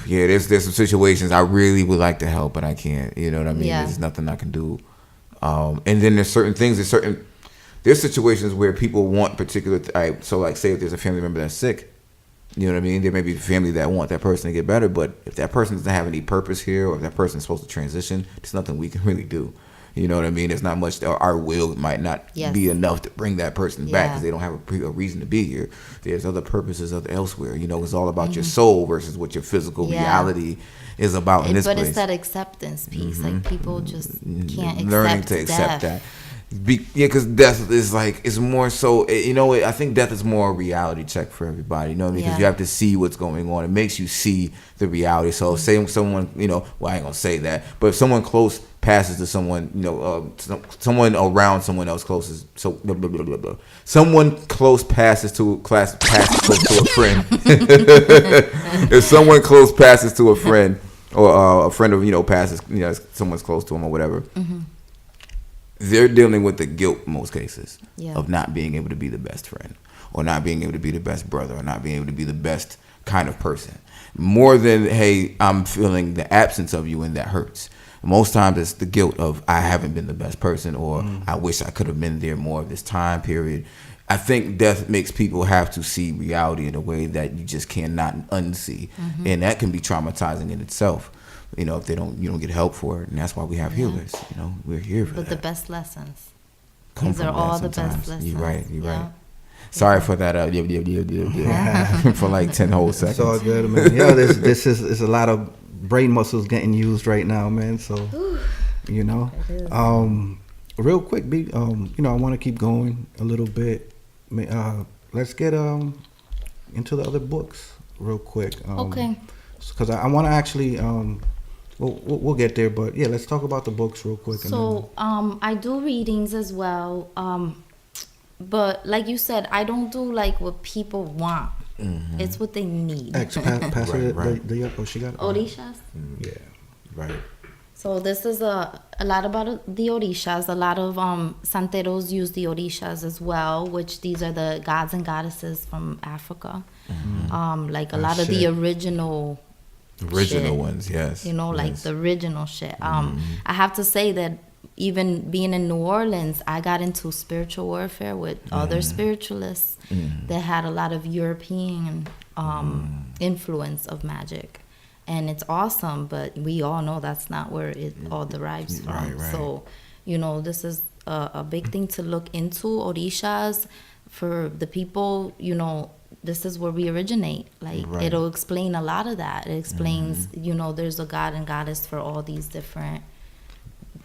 there's some situations I really would like to help, but I can't. You know what I mean? There's nothing I can do. And then there's certain things, there's situations where people want particular, so like say if there's a family member that's sick, you know what I mean? There may be a family that want that person to get better, but if that person doesn't have any purpose here, or if that person's supposed to transition, there's nothing we can really do. You know what I mean? There's not much, our will might not be enough to bring that person back because they don't have a reason to be here. There's other purposes elsewhere. You know, it's all about your soul versus what your physical reality is about in this place. But it's that acceptance piece. Like, people just can't accept learning to accept death. that. Because death is like, it's more so, I think death is more a reality check for everybody, you know, because you have to see what's going on. It makes you see the reality. So say someone, well, I ain't gonna say that, but if someone close passes to someone, someone around someone else closest, so blah, blah, blah, blah, blah. Someone close passes to close to a friend. If someone close passes to a friend, or a friend of passes, someone's close to him or whatever. They're dealing with the guilt in most cases of not being able to be the best friend, or not being able to be the best brother, or not being able to be the best kind of person. More than, hey, I'm feeling the absence of you and that hurts. Most times it's the guilt of, I haven't been the best person, or I wish I could have been there more of this time period. I think death makes people have to see reality in a way that you just cannot unsee. And that can be traumatizing in itself. If you don't get help for it, and that's why we have healers. We're here for that. But the best lessons. Come These are all the best lessons. You're right. Sorry for that. For like 10 whole seconds. It's all good, man. This is a lot of brain muscles getting used right now, man. So, real quick, B. I want to keep going a little bit. Let's get into the other books real quick. Okay. Because I want to actually. We'll get there, but let's talk about the books real quick. So, I do readings as well, but like you said, I don't do like what people want. It's what they need. Pass her the she got Orishas. Yeah, right. So this is a lot about the Orishas. A lot of santeros use the Orishas as well, which these are the gods and goddesses from Africa. Like a lot of the original ones, yes. The original shit. I have to say that even being in New Orleans, I got into spiritual warfare with other spiritualists that had a lot of European influence of magic. And it's awesome, but we all know that's not where it all derives from. Right. So, this is a big thing to look into. Orishas, for the people, this is where we originate. It'll explain a lot of that. It explains, there's a god and goddess for all these different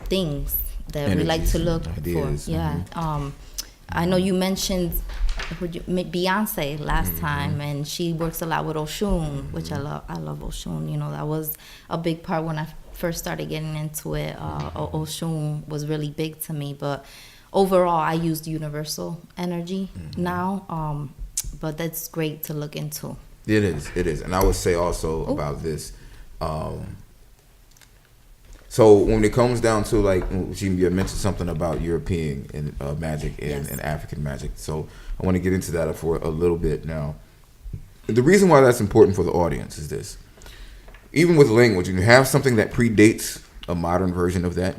things that we like to look ideas. for. Yeah. I know you mentioned Beyonce last time, and she works a lot with Oshun, which I love Oshun. That was a big part when I first started getting into it. Oshun was really big to me, but overall I used universal energy now. But that's great to look into. It is. And I would say also about this, so when it comes down to, like, you mentioned something about European and magic and African magic. So I want to get into that for a little bit now. The reason why that's important for the audience is this. Even with language, when you have something that predates a modern version of that,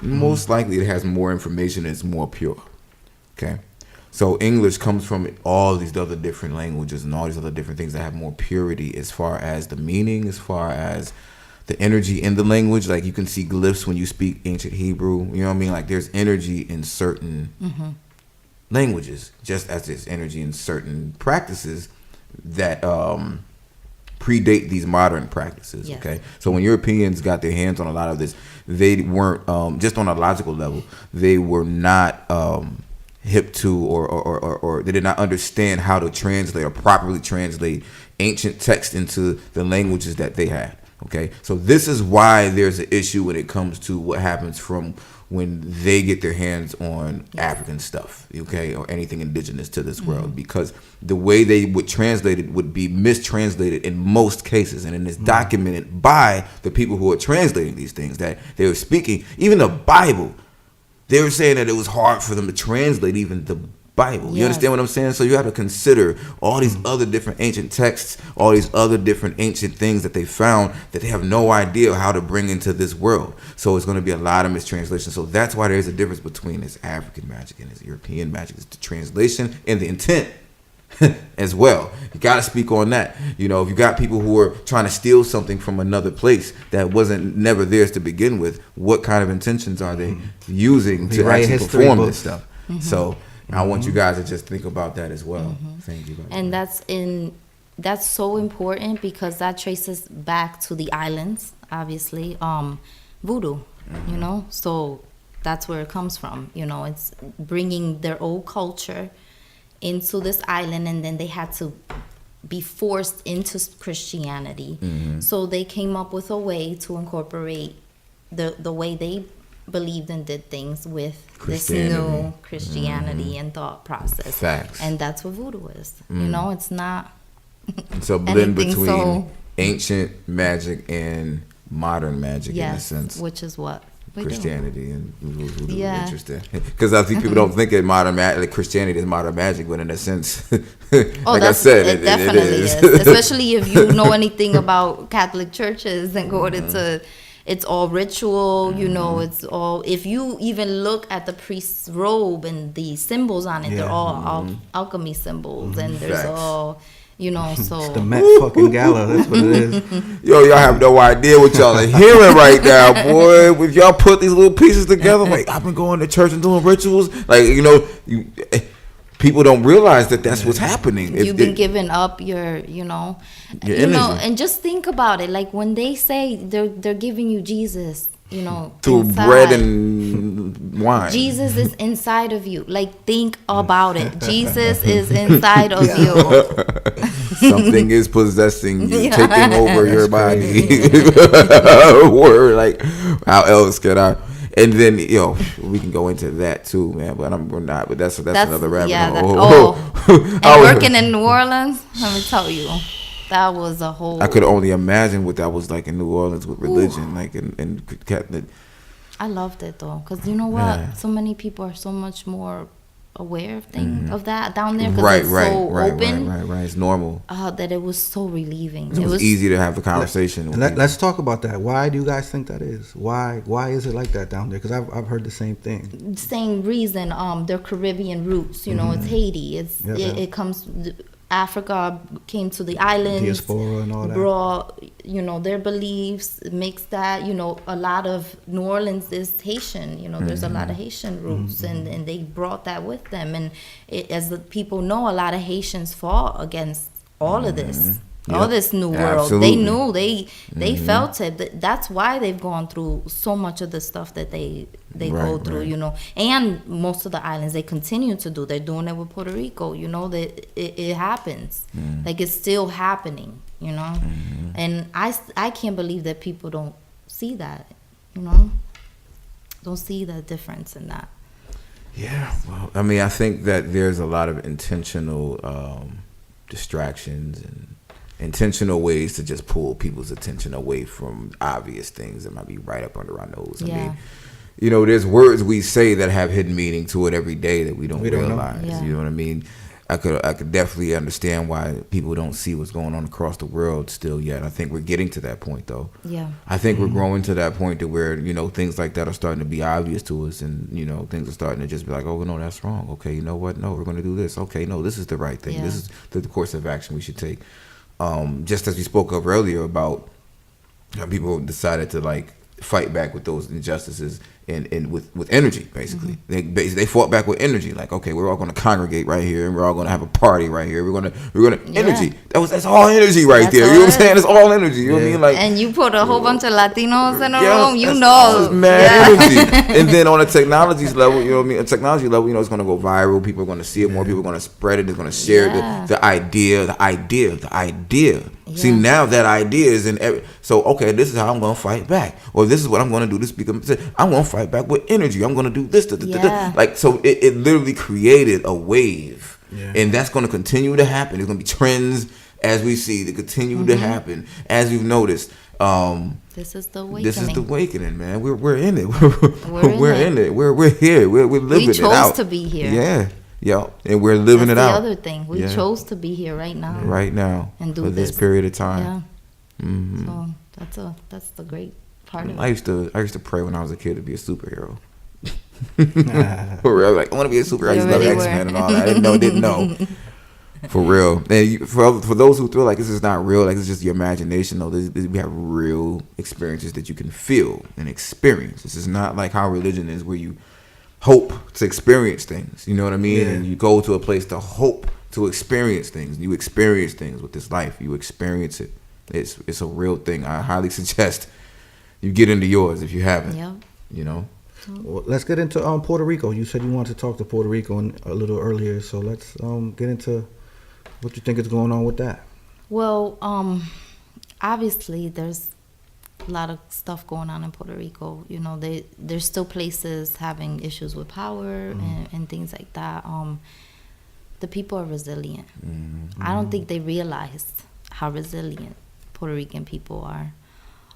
most likely it has more information and it's more pure. Okay? So English comes from all these other different languages and all these other different things that have more purity as far as the meaning, as far as the energy in the language. Like, you can see glyphs when you speak ancient Hebrew. You know what I mean? Like, there's energy in certain languages, just as there's energy in certain practices that predate these modern practices. Yes. Okay, so when Europeans got their hands on a lot of this, they weren't just on a logical level. They were not hip to or they did not understand how to translate or properly translate ancient text into the languages that they had. Okay, so this is why there's an issue when it comes to what happens from when they get their hands on African stuff, okay, or anything indigenous to this world, because the way they would translate it would be mistranslated in most cases, and it is documented by the people who are translating these things that they were speaking. Even the Bible, they were saying that it was hard for them to translate even the Bible. You Yes. understand what I'm saying? So you have to consider all these other different ancient texts, all these other different ancient things that they found that they have no idea how to bring into this world. So it's going to be a lot of mistranslation. So that's why there's a difference between this African magic and this European magic. It's the translation and the intent as well. You got to speak on that. You know, if you got people who are trying to steal something from another place that wasn't never theirs to begin with, what kind of intentions are they using to actually perform this stuff? So I want you guys to just think about that as well. Thank you. And that's so important because that traces back to the islands, obviously. Voodoo, you know, so that's where it comes from. You know, it's bringing their old culture into this island, and then they had to be forced into Christianity. So they came up with a way to incorporate the way they believed and did things with this new Christianity and thought process. Facts. And that's what voodoo is. You know, it's not So blend anything between ancient magic and modern magic, in a sense. which is what we Christianity and voodoo. Yeah. Interesting. Because I think people don't think that modern like Christianity is modern magic, but in a sense, like I said, it definitely is. Especially if you know anything about Catholic churches and go to, it's all ritual, you know, it's all, if you even look at the priest's robe and the symbols on it, they're all alchemy symbols, and there's Facts. all, you know, so. It's the Met fucking Gala. That's what it is. Yo, y'all have no idea what y'all are hearing right now, boy. If y'all put these little pieces together, like, I've been going to church and doing rituals, like, you know, people don't realize that that's what's happening. You've been giving up your, you know, and just think about it. Like when they say they're giving you Jesus, you know, through inside. bread and wine. Jesus is inside of you. Like, think about it. Jesus is inside of you. Something is possessing you, taking over your body. Word, like, how else could I? And then, yo, we can go into that too, man. But we're not. But that's another rabbit hole. And working in New Orleans, let me tell you, that was a whole. I could only imagine what that was like in New Orleans with religion, like in Catholic. I loved it though, because you know what? So many people are so much more aware of things of that down there, because it's so open. Right. It's normal. That it was so relieving. It was easy to have a conversation. Let's talk about that. Why do you guys think that is? Why is it like that down there? Because I've heard the same thing. Same reason. Their Caribbean roots. You know, it's Haiti. It comes. Africa came to the islands, diaspora and all that. Brought, you know, their beliefs, mixed that, you know, a lot of New Orleans is Haitian, you know, there's a lot of Haitian roots, and they brought that with them. And as the people know, a lot of Haitians fought against all of this. All this new world. Absolutely. They knew, they felt it. That's why they've gone through so much of the stuff that they go through, you know. And most of the islands, they continue to do. They're doing it with Puerto Rico, you know, that it happens. Like, it's still happening, you know. And I can't believe that people don't see that, you know. Don't see the difference in that. Yeah, well, I mean, I think that there's a lot of intentional distractions and intentional ways to just pull people's attention away from obvious things that might be right up under our nose. I mean, you know, there's words we say that have hidden meaning to it every day that we don't realize. You know what I mean? I could definitely understand why people don't see what's going on across the world still yet. I think we're getting to that point, though. Yeah. I think we're growing to that point to where, you know, things like that are starting to be obvious to us, and, you know, things are starting to just be like, oh, no, that's wrong. Okay, you know what? No, we're going to do this. Okay, no, this is the right thing. This is the course of action we should take. Just as we spoke of earlier about how people decided to, like, fight back with those injustices and with energy, basically. They fought back with energy. Like, okay, we're all going to congregate right here, and we're all going to have a party right here. We're gonna energy. That's all energy right there. You know what I'm saying? It's all energy. You know what I mean? Like, and you put a whole bunch of Latinos in a room, you know, mad energy. And then on a technology level, you know what I mean? A technology level, you know, it's going to go viral. People are going to see it more. People are going to spread it. They're going to share the idea. See, now that idea is in every. So, okay, this is how I'm going to fight back, or this is what I'm going to do to speak up. I'm going to fight back with energy. I'm going to do this. Like, so it literally created a wave, and that's going to continue to happen. There's going to be trends as we see that continue to happen, as we've noticed. This is the awakening. This is the awakening, man. We're in it. We're in it. We're here. We're living it out. We chose to be here. Yeah, and we're living it That's out. the other thing. We chose to be here right now. Right now. And do for this period of time. Yeah. So that's the great part of it. I used to pray when I was a kid to be a superhero. For real, like I want to be a superhero. I used to love X-Men and all that. I didn't know. For real. And for those who feel like this is not real, like it's just your imagination, though, we have real experiences that you can feel and experience. This is not like how religion is, where you hope to experience things. You know what I mean? Yeah. And you go to a place to hope to experience things. You experience things with this life. You experience it. It's a real thing. I highly suggest you get into yours if you haven't. Yep. You know? Well, let's get into Puerto Rico. You said you wanted to talk to Puerto Rico a little earlier, so let's get into what you think is going on with that. Well, obviously there's a lot of stuff going on in Puerto Rico. You know, there's still places having issues with power and things like that. The people are resilient. I don't think they realized how resilient Puerto Rican people are.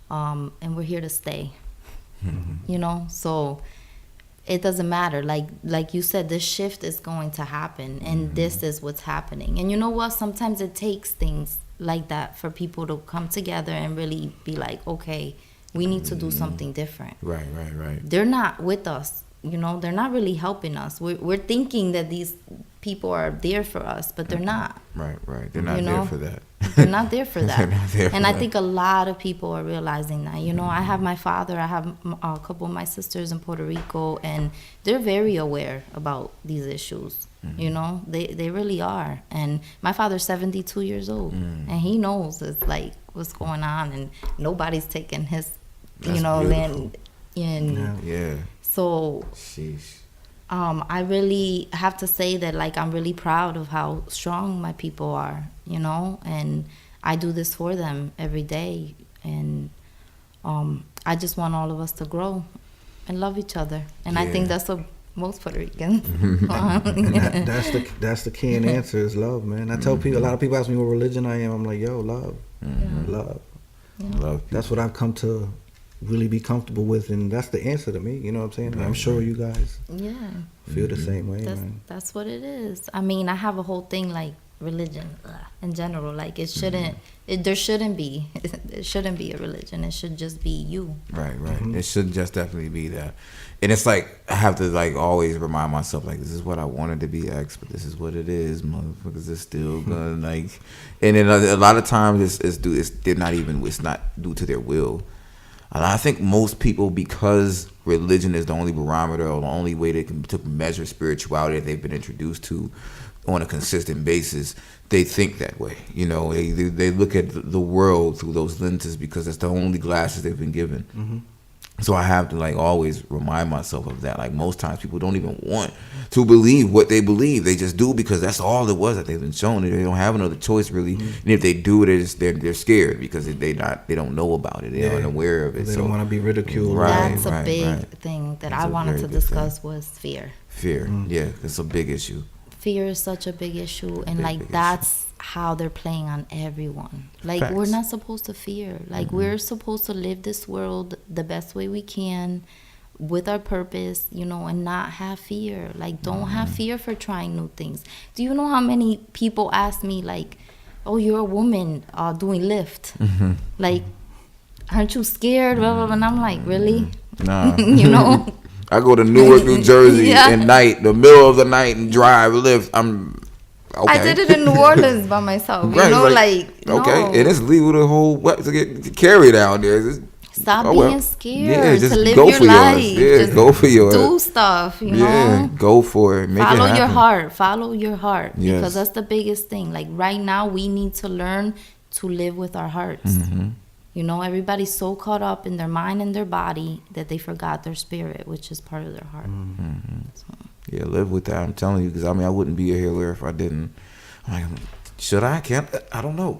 And we're here to stay. You know, so it doesn't matter. Like you said, this shift is going to happen, and this is what's happening. And you know what? Sometimes it takes things like that for people to come together and really be like, okay, we need to do something different. Right. They're not with us. You know, they're not really helping us. We're thinking that these people are there for us, but they're not. Right. They're not there for that. They're not there for that. They're not there for and I that. think a lot of people are realizing that. You know, I have my father, I have a couple of my sisters in Puerto Rico, and they're very aware about these issues. You know, they really are. And my father's 72 years old, and he knows it's like what's going on, and nobody's taking his, That's land. beautiful. And Yeah. so Sheesh. I really have to say that, like, I'm really proud of how strong my people are, you know, and I do this for them every day. And I just want all of us to grow and love each other. And I think that's what most Puerto Ricans want. That's the key and answer is love, man. I tell people, a lot of people ask me what religion I am. I'm like, yo, love. Love. Love. That's what I've come to really be comfortable with, and that's the answer to me. You know what I'm saying? And I'm sure you guys feel the same way, man. That's what it is. I mean, I have a whole thing like religion in general. Like, it shouldn't, there shouldn't be, it shouldn't be a religion. It should just be you. Right. It should just definitely be that. And it's like, I have to like always remind myself, like, this is what I wanted to be X, but this is what it is, motherfuckers. It's still gonna like, and then a lot of times it's not due to their will. And I think most people, because religion is the only barometer or the only way they can to measure spirituality that they've been introduced to on a consistent basis, they think that way. You know, they look at the world through those lenses because that's the only glasses they've been given. So I have to like always remind myself of that. Like, most times people don't even want to believe what they believe. They just do because that's all it was that they've been shown. They don't have another choice really. And if they do it, they're scared because they don't know about it. They aren't aware of it. They don't want to be ridiculed. That's a big thing that I wanted to discuss was fear. Fear, yeah, it's a big issue. Fear is such a big issue, and like that's how they're playing on everyone. Like, Facts. we're not supposed to fear. Like, we're supposed to live this world the best way we can with our purpose, you know, and not have fear. Like, don't have fear for trying new things. Do you know how many people ask me, like, oh, you're a woman doing Lyft. Like, aren't you scared? Blah, blah, blah. And I'm like, really? Nah. You know? I go to Newark, New Jersey at night, the middle of the night, and drive Lyft. I'm okay. I did it in New Orleans by myself. You know, like no. Okay, and it's legal to get carried out there. Stop being scared. Yeah, just to live go your for life. yours. Yeah, Just go for yours. do stuff, you know? Yeah, go for it. Make Follow it happen. your heart. Follow your heart. Yes. Because that's the biggest thing. Like, right now, we need to learn to live with our hearts. You know, everybody's so caught up in their mind and their body that they forgot their spirit, which is part of their heart. So. Yeah, live with that. I'm telling you, because I mean, I wouldn't be a healer if I didn't. I'm like, should I? Can't I? Don't know.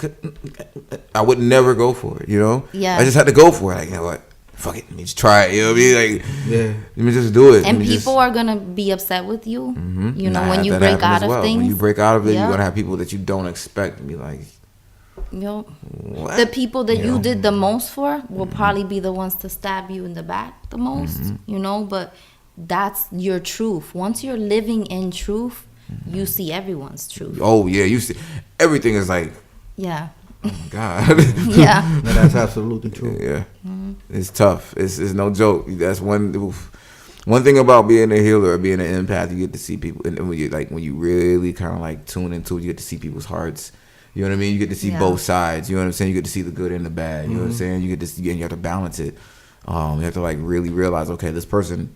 I would never go for it. You know. Yeah. I just had to go for it. Like, you know what? Fuck it. Let me just try it. You know what I mean? Like, let me just do it. And people are gonna be upset with you. You know, when you break out of things. When you break out of it, you're gonna have people that you don't expect and be like, you know, what? the people that you did the most for will probably be the ones to stab you in the back the most. You know, but that's your truth. Once you're living in truth, you see everyone's truth. Oh yeah, you see everything is like, Yeah. oh my God. Yeah. No, that's absolutely true. Yeah, it's tough. It's no joke. That's one thing about being a healer or being an empath. You get to see people, and when you really kind of like tune into it, you get to see people's hearts. You know what I mean? You get to see both sides. You know what I'm saying? You get to see the good and the bad. You know what I'm saying? You get to see, and you have to balance it. You have to like really realize, okay, this person,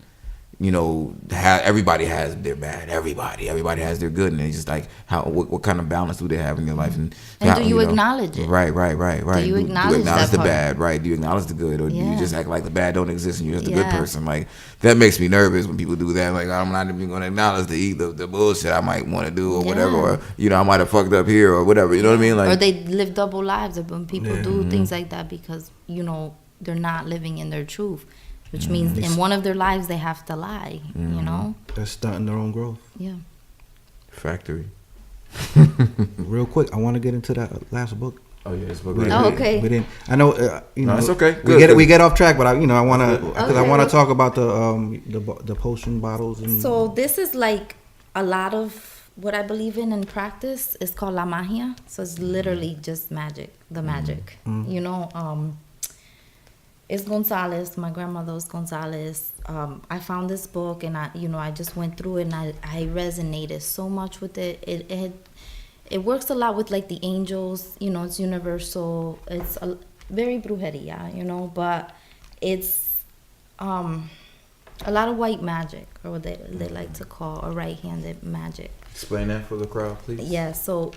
you know, everybody has their bad. Everybody has their good, and it's just like what kind of balance do they have in your life? And do you acknowledge it? Right. Do you acknowledge that the part? bad? Right? Do you acknowledge the good, or do you just act like the bad don't exist and you're just a good Yeah. person? Like that makes me nervous when people do that. Like I'm not even going to acknowledge the bullshit I might want to do or whatever, or you know I might have fucked up here or whatever. You know what I mean? Like, or they live double lives. When people do things like that because you know they're not living in their truth, which means in one of their lives they have to lie. You know, They're stunting their own growth. yeah. factory. Real quick, I want to get into that last book. Oh yeah, it's book. Oh, okay. We didn't. I know. You know, No, it's okay. We Good. we get off track, but I want to because I Okay. want to talk about the potion bottles and. So this is like a lot of what I believe in practice. It's called la magia. So it's literally just magic, the magic. You know, it's Gonzalez. My grandmother was Gonzalez. I found this book and I just went through it and I resonated so much with it. It works a lot with like the angels. You know, it's universal. It's very brujeria, you know, but it's a lot of white magic, or what they like to call a right-handed magic. Explain that for the crowd, please. Yeah, so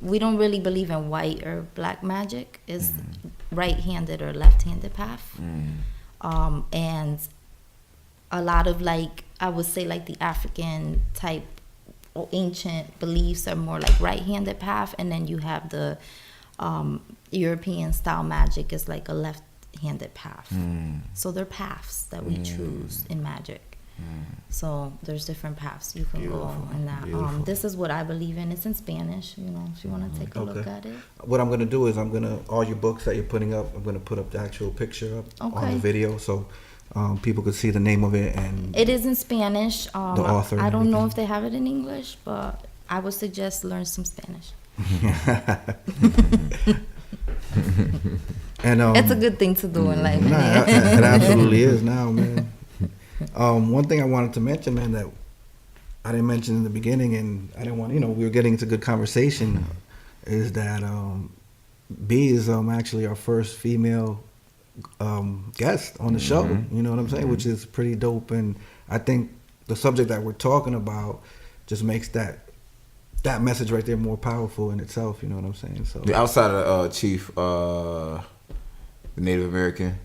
we don't really believe in white or black magic. It's right-handed or left-handed path. And a lot of like I would say like the African type or ancient beliefs are more like right-handed path, and then you have the European style magic is like a left-handed path. So they're paths that we choose in magic. So there's different paths you can go in that. This is what I believe in. It's in Spanish, you know, if you want to take a look at it. What I'm gonna do is all your books that you're putting up, I'm gonna put up the actual picture up on the video so people could see the name of it and it is in Spanish. the author. I and don't know everything. if they have it in English, but I would suggest learn some Spanish. And It's a good thing to do in life. Nah, it absolutely is now, man. One thing I wanted to mention, man, that I didn't mention in the beginning, and I didn't want, we were getting into good conversation, is that B is actually our first female guest on the show. You know what I'm saying? Which is pretty dope, and I think the subject that we're talking about just makes that message right there more powerful in itself. You know what I'm saying? So Outside of Chief, the Native American,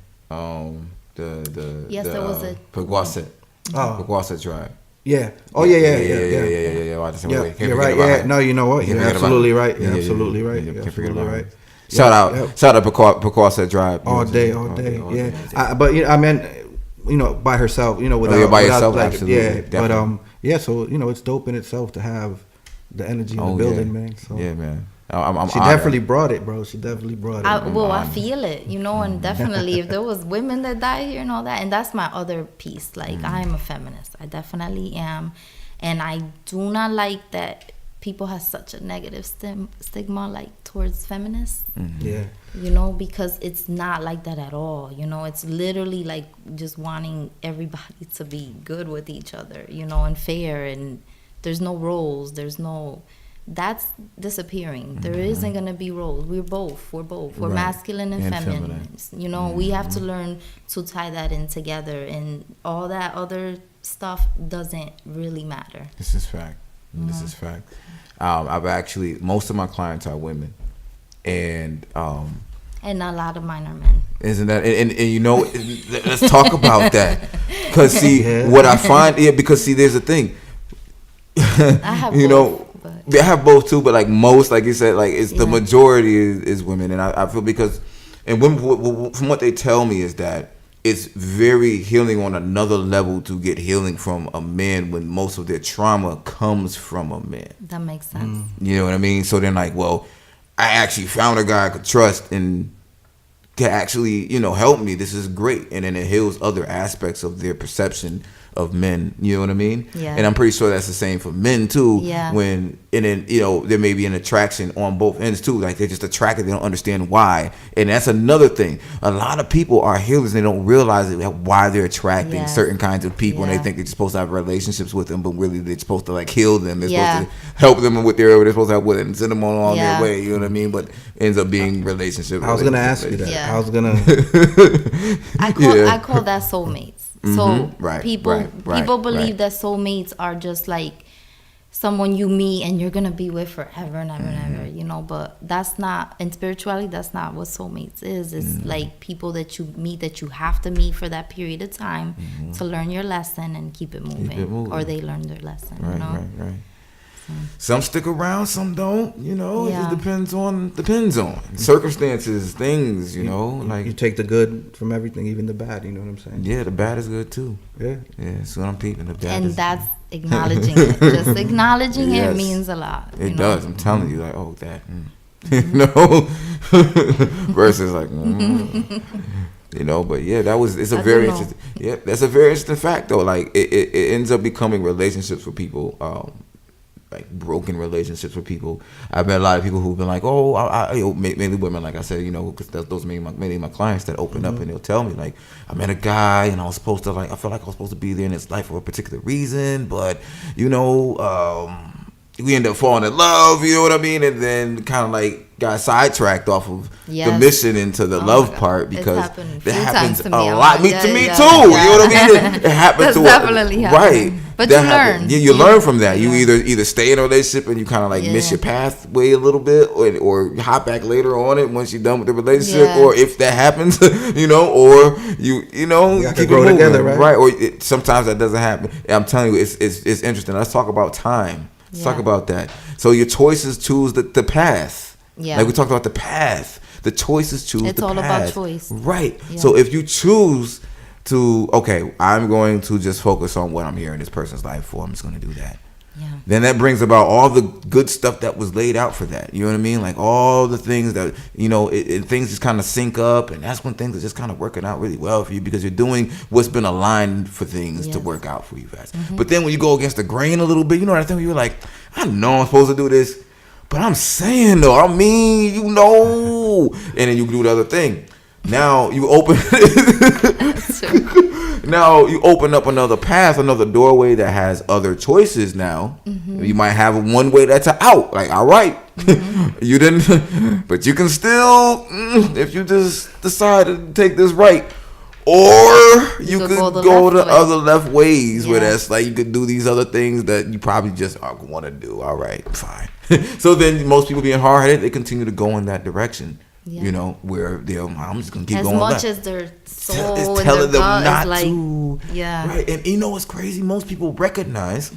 Yes, there was a Pequawset. Pequawset tribe. yeah. Oh yeah. Wait, You're right. Yeah. No, you know what? You're absolutely right. You're absolutely right. You're Can't forget absolutely about right. it. Shout out Pequawset tribe. All day. Yeah. But I meant, by herself. Without by yourself, like, absolutely. Yeah. Definitely. But so it's dope in itself to have the energy in the building, man. So yeah, man. I'm she definitely brought it, bro. She definitely brought it. I feel it, and definitely if there was women that died here and all that, and that's my other piece. Like I am a feminist. I definitely am, and I do not like that people have such a negative stigma like towards feminists. Yeah. Because it's not like that at all. It's literally like just wanting everybody to be good with each other, and fair, and there's no roles. That's disappearing. There isn't going to be roles. We're both. We're masculine and feminine. We have to learn to tie that in together, and all that other stuff doesn't really matter. This is fact. I've actually, most of my clients are women, and a lot of mine are men. Isn't that and let's talk about that, because see what I find because see there's a thing. I have both. I have both too, but like most, like you said, like it's the majority is women, and I feel because, and women, from what they tell me is that it's very healing on another level to get healing from a man when most of their trauma comes from a man. That makes sense. You know what I mean? So then like, well, I actually found a guy I could trust and can actually, help me. This is great. And then it heals other aspects of their perception of men. You know what I mean? Yeah. And I'm pretty sure that's the same for men too. Yeah. When and then there may be an attraction on both ends too. Like they're just attracted, they don't understand why. And that's another thing. A lot of people are healers and they don't realize why they're attracting certain kinds of people, and they think they're supposed to have relationships with them, but really they're supposed to like heal them. They're supposed to help them with whatever they're supposed to help with and send them on their way. You know what I mean? But ends up being relationship. I was gonna ask you that. Yeah. I was gonna. I call that soulmates. So people believe that soulmates are just like someone you meet and you're gonna be with forever and ever and ever, you know. But that's not, in spirituality, that's not what soulmates is. It's like people that you meet that you have to meet for that period of time to learn your lesson and keep it moving, or they learn their lesson. Right, you know? right. Some stick around, some don't. You know, it just depends on circumstances, things. You know, like you take the good from everything, even the bad. You know what I'm saying? Yeah, the bad is good too. Yeah. That's what I'm peeping. The bad And is, that's acknowledging it. Just acknowledging it means a lot. It does. I'm telling you, like, oh, that. You know, versus like. You know, but yeah, it's a very interesting. Yeah, that's a very interesting fact though. Like it ends up becoming relationships for people. Like broken relationships with people. I've met a lot of people who've been like, mainly women, like I said, you know, because those are many of my clients that open up and they'll tell me like, I met a guy and I was supposed to I felt like I was supposed to be there in his life for a particular reason, but you know, we end up falling in love, you know what I mean, and then kind of like got sidetracked off of the mission into the love part, because that happens a lot. To me too. You know what I mean? It happens. That's definitely happening. Right. But you learn. Yeah, you learn from that. You either stay in a relationship and you kind of like miss your pathway a little bit, or hop back later on it once you're done with the relationship, or if that happens, you know, or you keep grow together, right? Or sometimes that doesn't happen. And I'm telling you, it's interesting. Let's talk about time. Let's talk about that. So your choices choose the path. Yeah. Like we talked about the path. The choices choose the path. It's all about choice. Right. Yeah. So if you choose to, okay, I'm going to just focus on what I'm here in this person's life for, I'm just going to do that. Yeah. Then that brings about all the good stuff that was laid out for that. You know what I mean? Like all the things that, you know, things just kind of sync up, and that's when things are just kind of working out really well for you, because you're doing what's been aligned for things to work out for you guys. But then when you go against the grain a little bit, you know what I think? You're like, I know I'm supposed to do this, but I'm saying though, I mean, you know, and then you do the other thing. Now you open up another path, another doorway that has other choices now. You might have one way that's an out. Like, all right, you didn't, but you can still, if you just decide to take this right. Or you could go the other left ways, where that's like you could do these other things that you probably just want to do. All right, fine. So then most people being hard-headed, they continue to go in that direction. You know, where I'm just gonna keep going. As much as their soul is telling them not to. Yeah. Right. And you know what's crazy? Most people recognize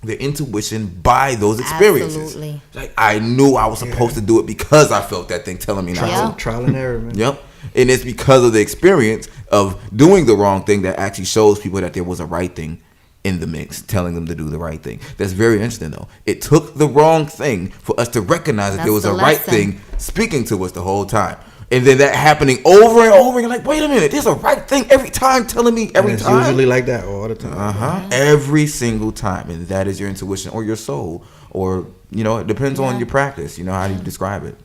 their intuition by those experiences. Absolutely. Like, I knew I was supposed to do it because I felt that thing telling me not to. Trial and error, man. Yep. And it's because of the experience of doing the wrong thing that actually shows people that there was a right thing in the mix, telling them to do the right thing. That's very interesting, though. It took the wrong thing for us to recognize that there was a right thing speaking to us the whole time. And then that happening over and over, and you're like, wait a minute, there's a right thing every time telling me every time. It's usually like that all the time. Every single time. And that is your intuition or your soul, or, you know, it depends on your practice. You know, how do you describe it?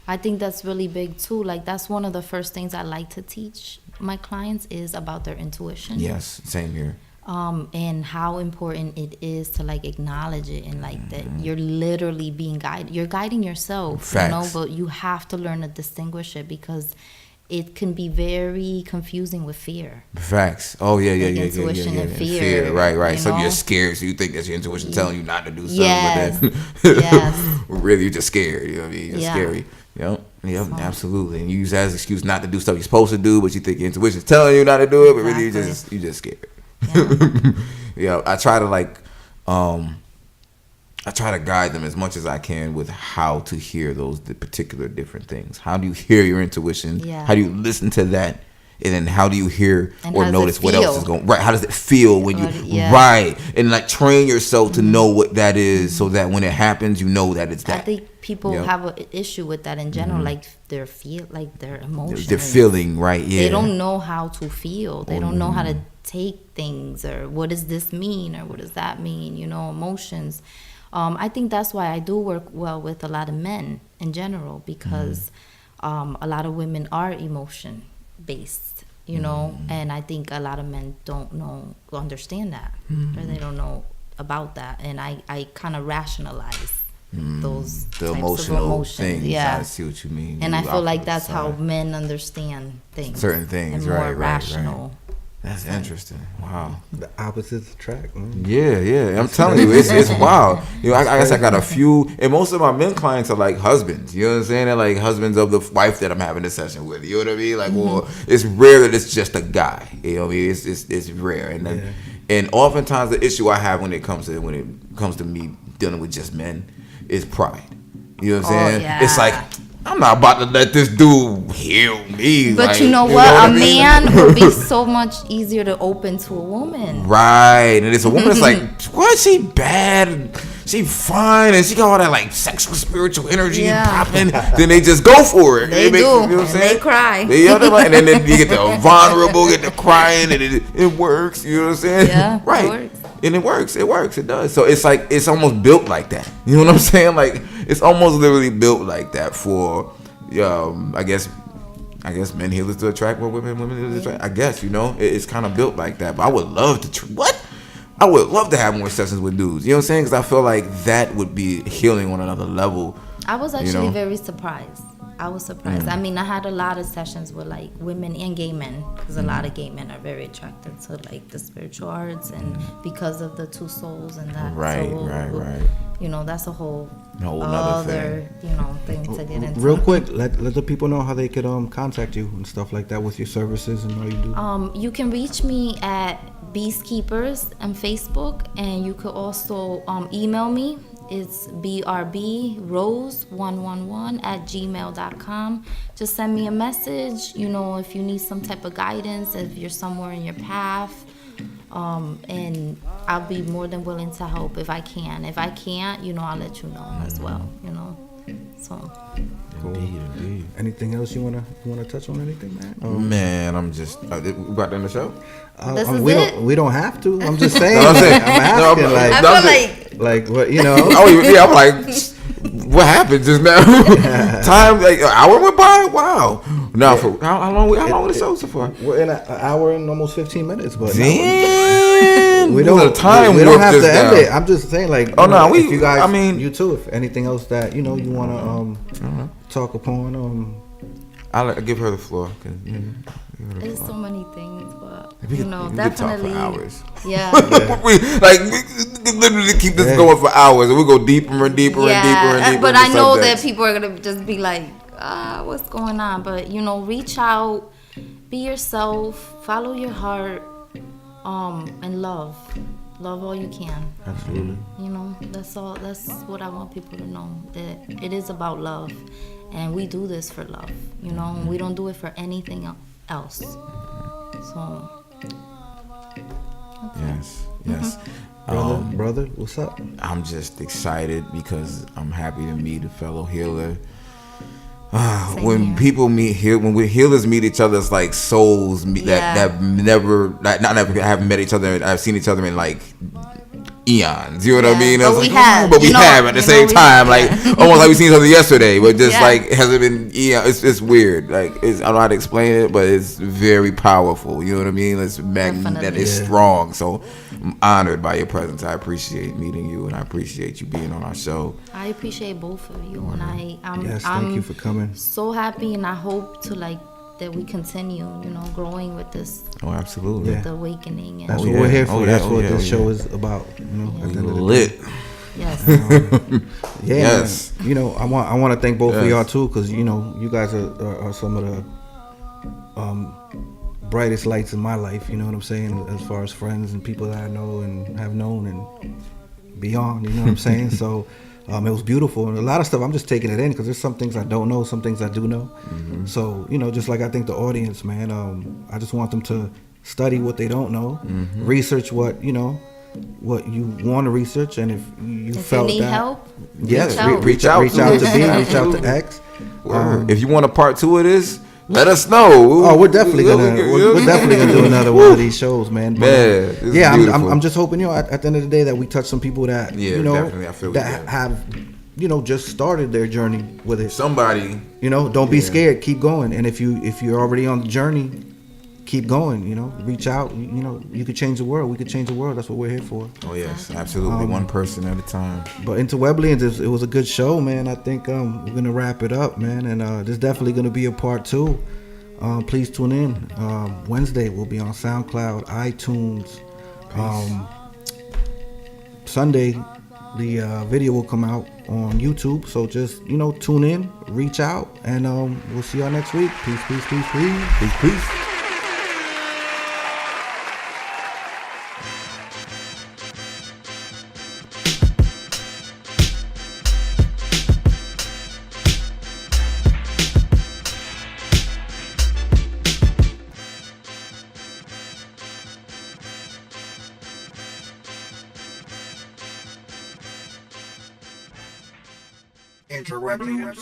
I think that's really big too. Like, that's one of the first things I like to teach my clients is about their intuition. Yes, same here. And how important it is to like acknowledge it, and like that you're literally being guided. You're guiding yourself, Facts. You know, but you have to learn to distinguish it, because it can be very confusing with fear. Facts. Oh yeah. Intuition and fear. Right. So you're scared, so you think that's your intuition telling you not to do something. Yes. But then really you're just scared. You know what I mean? You're scary. Yep, absolutely. And you use that as an excuse not to do stuff you're supposed to do, but you think your intuition's telling you not to do it, but really you just scared. I try to guide them as much as I can with how to hear the particular different things. How do you hear your intuition? How do you listen to that? And then how do you hear or notice what else is going right? How does it feel when you right? And like train yourself to know what that is, so that when it happens, you know that it's that. I think people have an issue with that in general, like their emotions. They're feeling right. Yeah. They don't know how to feel. They don't know how to take things, or what does this mean, or what does that mean, you know, emotions. I think that's why I do work well with a lot of men in general, because a lot of women are emotion based, you know, and I think a lot of men don't understand that, or they don't know about that, and I kind of rationalize those the types emotional of emotions. things. Yeah, I see what you mean. and You I feel like opposite that's how side. men understand things, Certain things, and more right, rational. That's interesting. Wow. The opposites attract, man. Yeah. I'm telling you, it's wild. You know, I guess I got a few, and most of my men clients are like husbands. You know what I'm saying? They're like husbands of the wife that I'm having this session with. You know what I mean? Like, well, it's rare that it's just a guy. You know what I mean? It's rare, and then, and oftentimes the issue I have when it comes to me dealing with just men is pride. You know what I'm saying? Yeah. It's like, I'm not about to let this dude heal me. But like, you know what? I A mean? man would be so much easier to open to a woman. Right, and it's a woman that's like, what? She bad, and she fine, and she got all that like sexual, spiritual energy Yeah. popping. Then they just go for it. They do, you know what I'm and saying? they cry. And then you get the vulnerable, get the crying, and it works. You know what I'm saying? Yeah, it right. works. And it works. It does. So it's like it's almost built like that. You know what I'm saying? Like it's almost literally built like that for, I guess men healers to attract more women healers to attract. I guess, you know, it's kind of built like that. But I would love to I would love to have more sessions with dudes. You know what I'm saying? Because I feel like that would be healing on another level. I was actually You know? very surprised. I was surprised. I mean, I had a lot of sessions with like women and gay men, because a lot of gay men are very attracted to like the spiritual arts, and because of the two souls and that. Right. You know, that's a whole Nother other thing to get into. Real quick, let the people know how they could contact you and stuff like that with your services and all you do. You can reach me at Beast Keepers on Facebook, and you could also email me. It's brbrose111@gmail.com. Just send me a message, you know, if you need some type of guidance, if you're somewhere in your path, and I'll be more than willing to help if I can. If I can't, you know, I'll let you know as well, you know. So Indeed. Anything else you wanna touch on? Anything, man? Man, I'm just we about to end the show. This is it? We don't have to. I'm just saying. No, I'm saying- I'm asking, no, I feel like what, you know. Oh yeah, I'm like, what happened just now? Time, like an hour went by. Wow. Now for how long was the show so far? We're in an hour and almost 15 minutes, but Damn. we don't There's a time we don't warp have just to end now. it. I'm just saying, like, Oh, you no, know, we- if you guys, I mean- you too. If anything else that you know you wanna talk upon, I'll give her the floor. 'Cause, yeah, give her the there's floor. so many things, but We you could- know, we could talk for definitely. hours. Yeah. we could literally keep this going for hours, and we go deeper and deeper and deeper and deeper. But into I know that subjects. people are gonna just be like, what's going on? But you know, reach out, be yourself, follow your heart, and love all you can. absolutely. You know, that's all. That's what I want people to know, that it is about love, and we do this for love. You know, we don't do it for anything else. So. Yes. Brother, what's up? I'm just excited because I'm happy to meet a fellow healer. Same When here. people when we healers meet each other, it's like souls meet, that haven't met each other. I've seen each other in like eons. You know what I Yeah, mean? but It's we like, have, but we you know, have at the you same know, we time, have, like almost like we seen each other yesterday, but just Yeah. like hasn't been eons. It's weird. Like I don't know how to explain it, but it's very powerful. You know what I mean? It's magnetic. Definitely. It's Yeah. strong. So I'm honored by your presence. I appreciate meeting you, and I appreciate you being on our show. I appreciate both of you, and I'm Yes, thank you for coming. so happy, and I hope to that we continue, you know, growing with this, Oh, absolutely. Yeah. the awakening, and That's Oh, what yeah. we're here for. Oh, yeah. That's Oh, what yeah. this Oh, show yeah. is about. You know, at the end of the day. Lit. yes, Yeah, Yes. man. You know, I want to thank both of Yes. y'all too, because you know, you guys are some of the brightest lights in my life. You know what I'm saying? As far as friends and people that I know and have known and beyond. You know what I'm saying? So it was beautiful, and a lot of stuff I'm just taking it in because there's some things I don't know, some things I do know. So you know, just like I think the audience, man, I just want them to study what they don't know, research what you know. What you want to research, and if you if felt you need that, help, yes, reach out. reach out to me, reach out to Absolutely. X. Word. If you want a part 2 of this, let us know. Oh, we're definitely gonna do another one of these shows, man. But, yeah, I'm just hoping, at the end of the day that we touch some people that definitely. I feel that have just started their journey with it. Somebody, don't be scared. Keep going, and if you're already on the journey, keep going. Reach out. You could change the world. We could change the world. That's what we're here for. Oh yes, absolutely. One person at a time. But Interweblians, it was a good show, man. I think we're gonna wrap it up, man. And there's definitely gonna be a part 2. Please tune in. Wednesday we'll be on SoundCloud, iTunes. Sunday the video will come out on YouTube. So just tune in, reach out, and we'll see y'all next week. Peace, peace, peace, peace, peace, peace. Interweblians.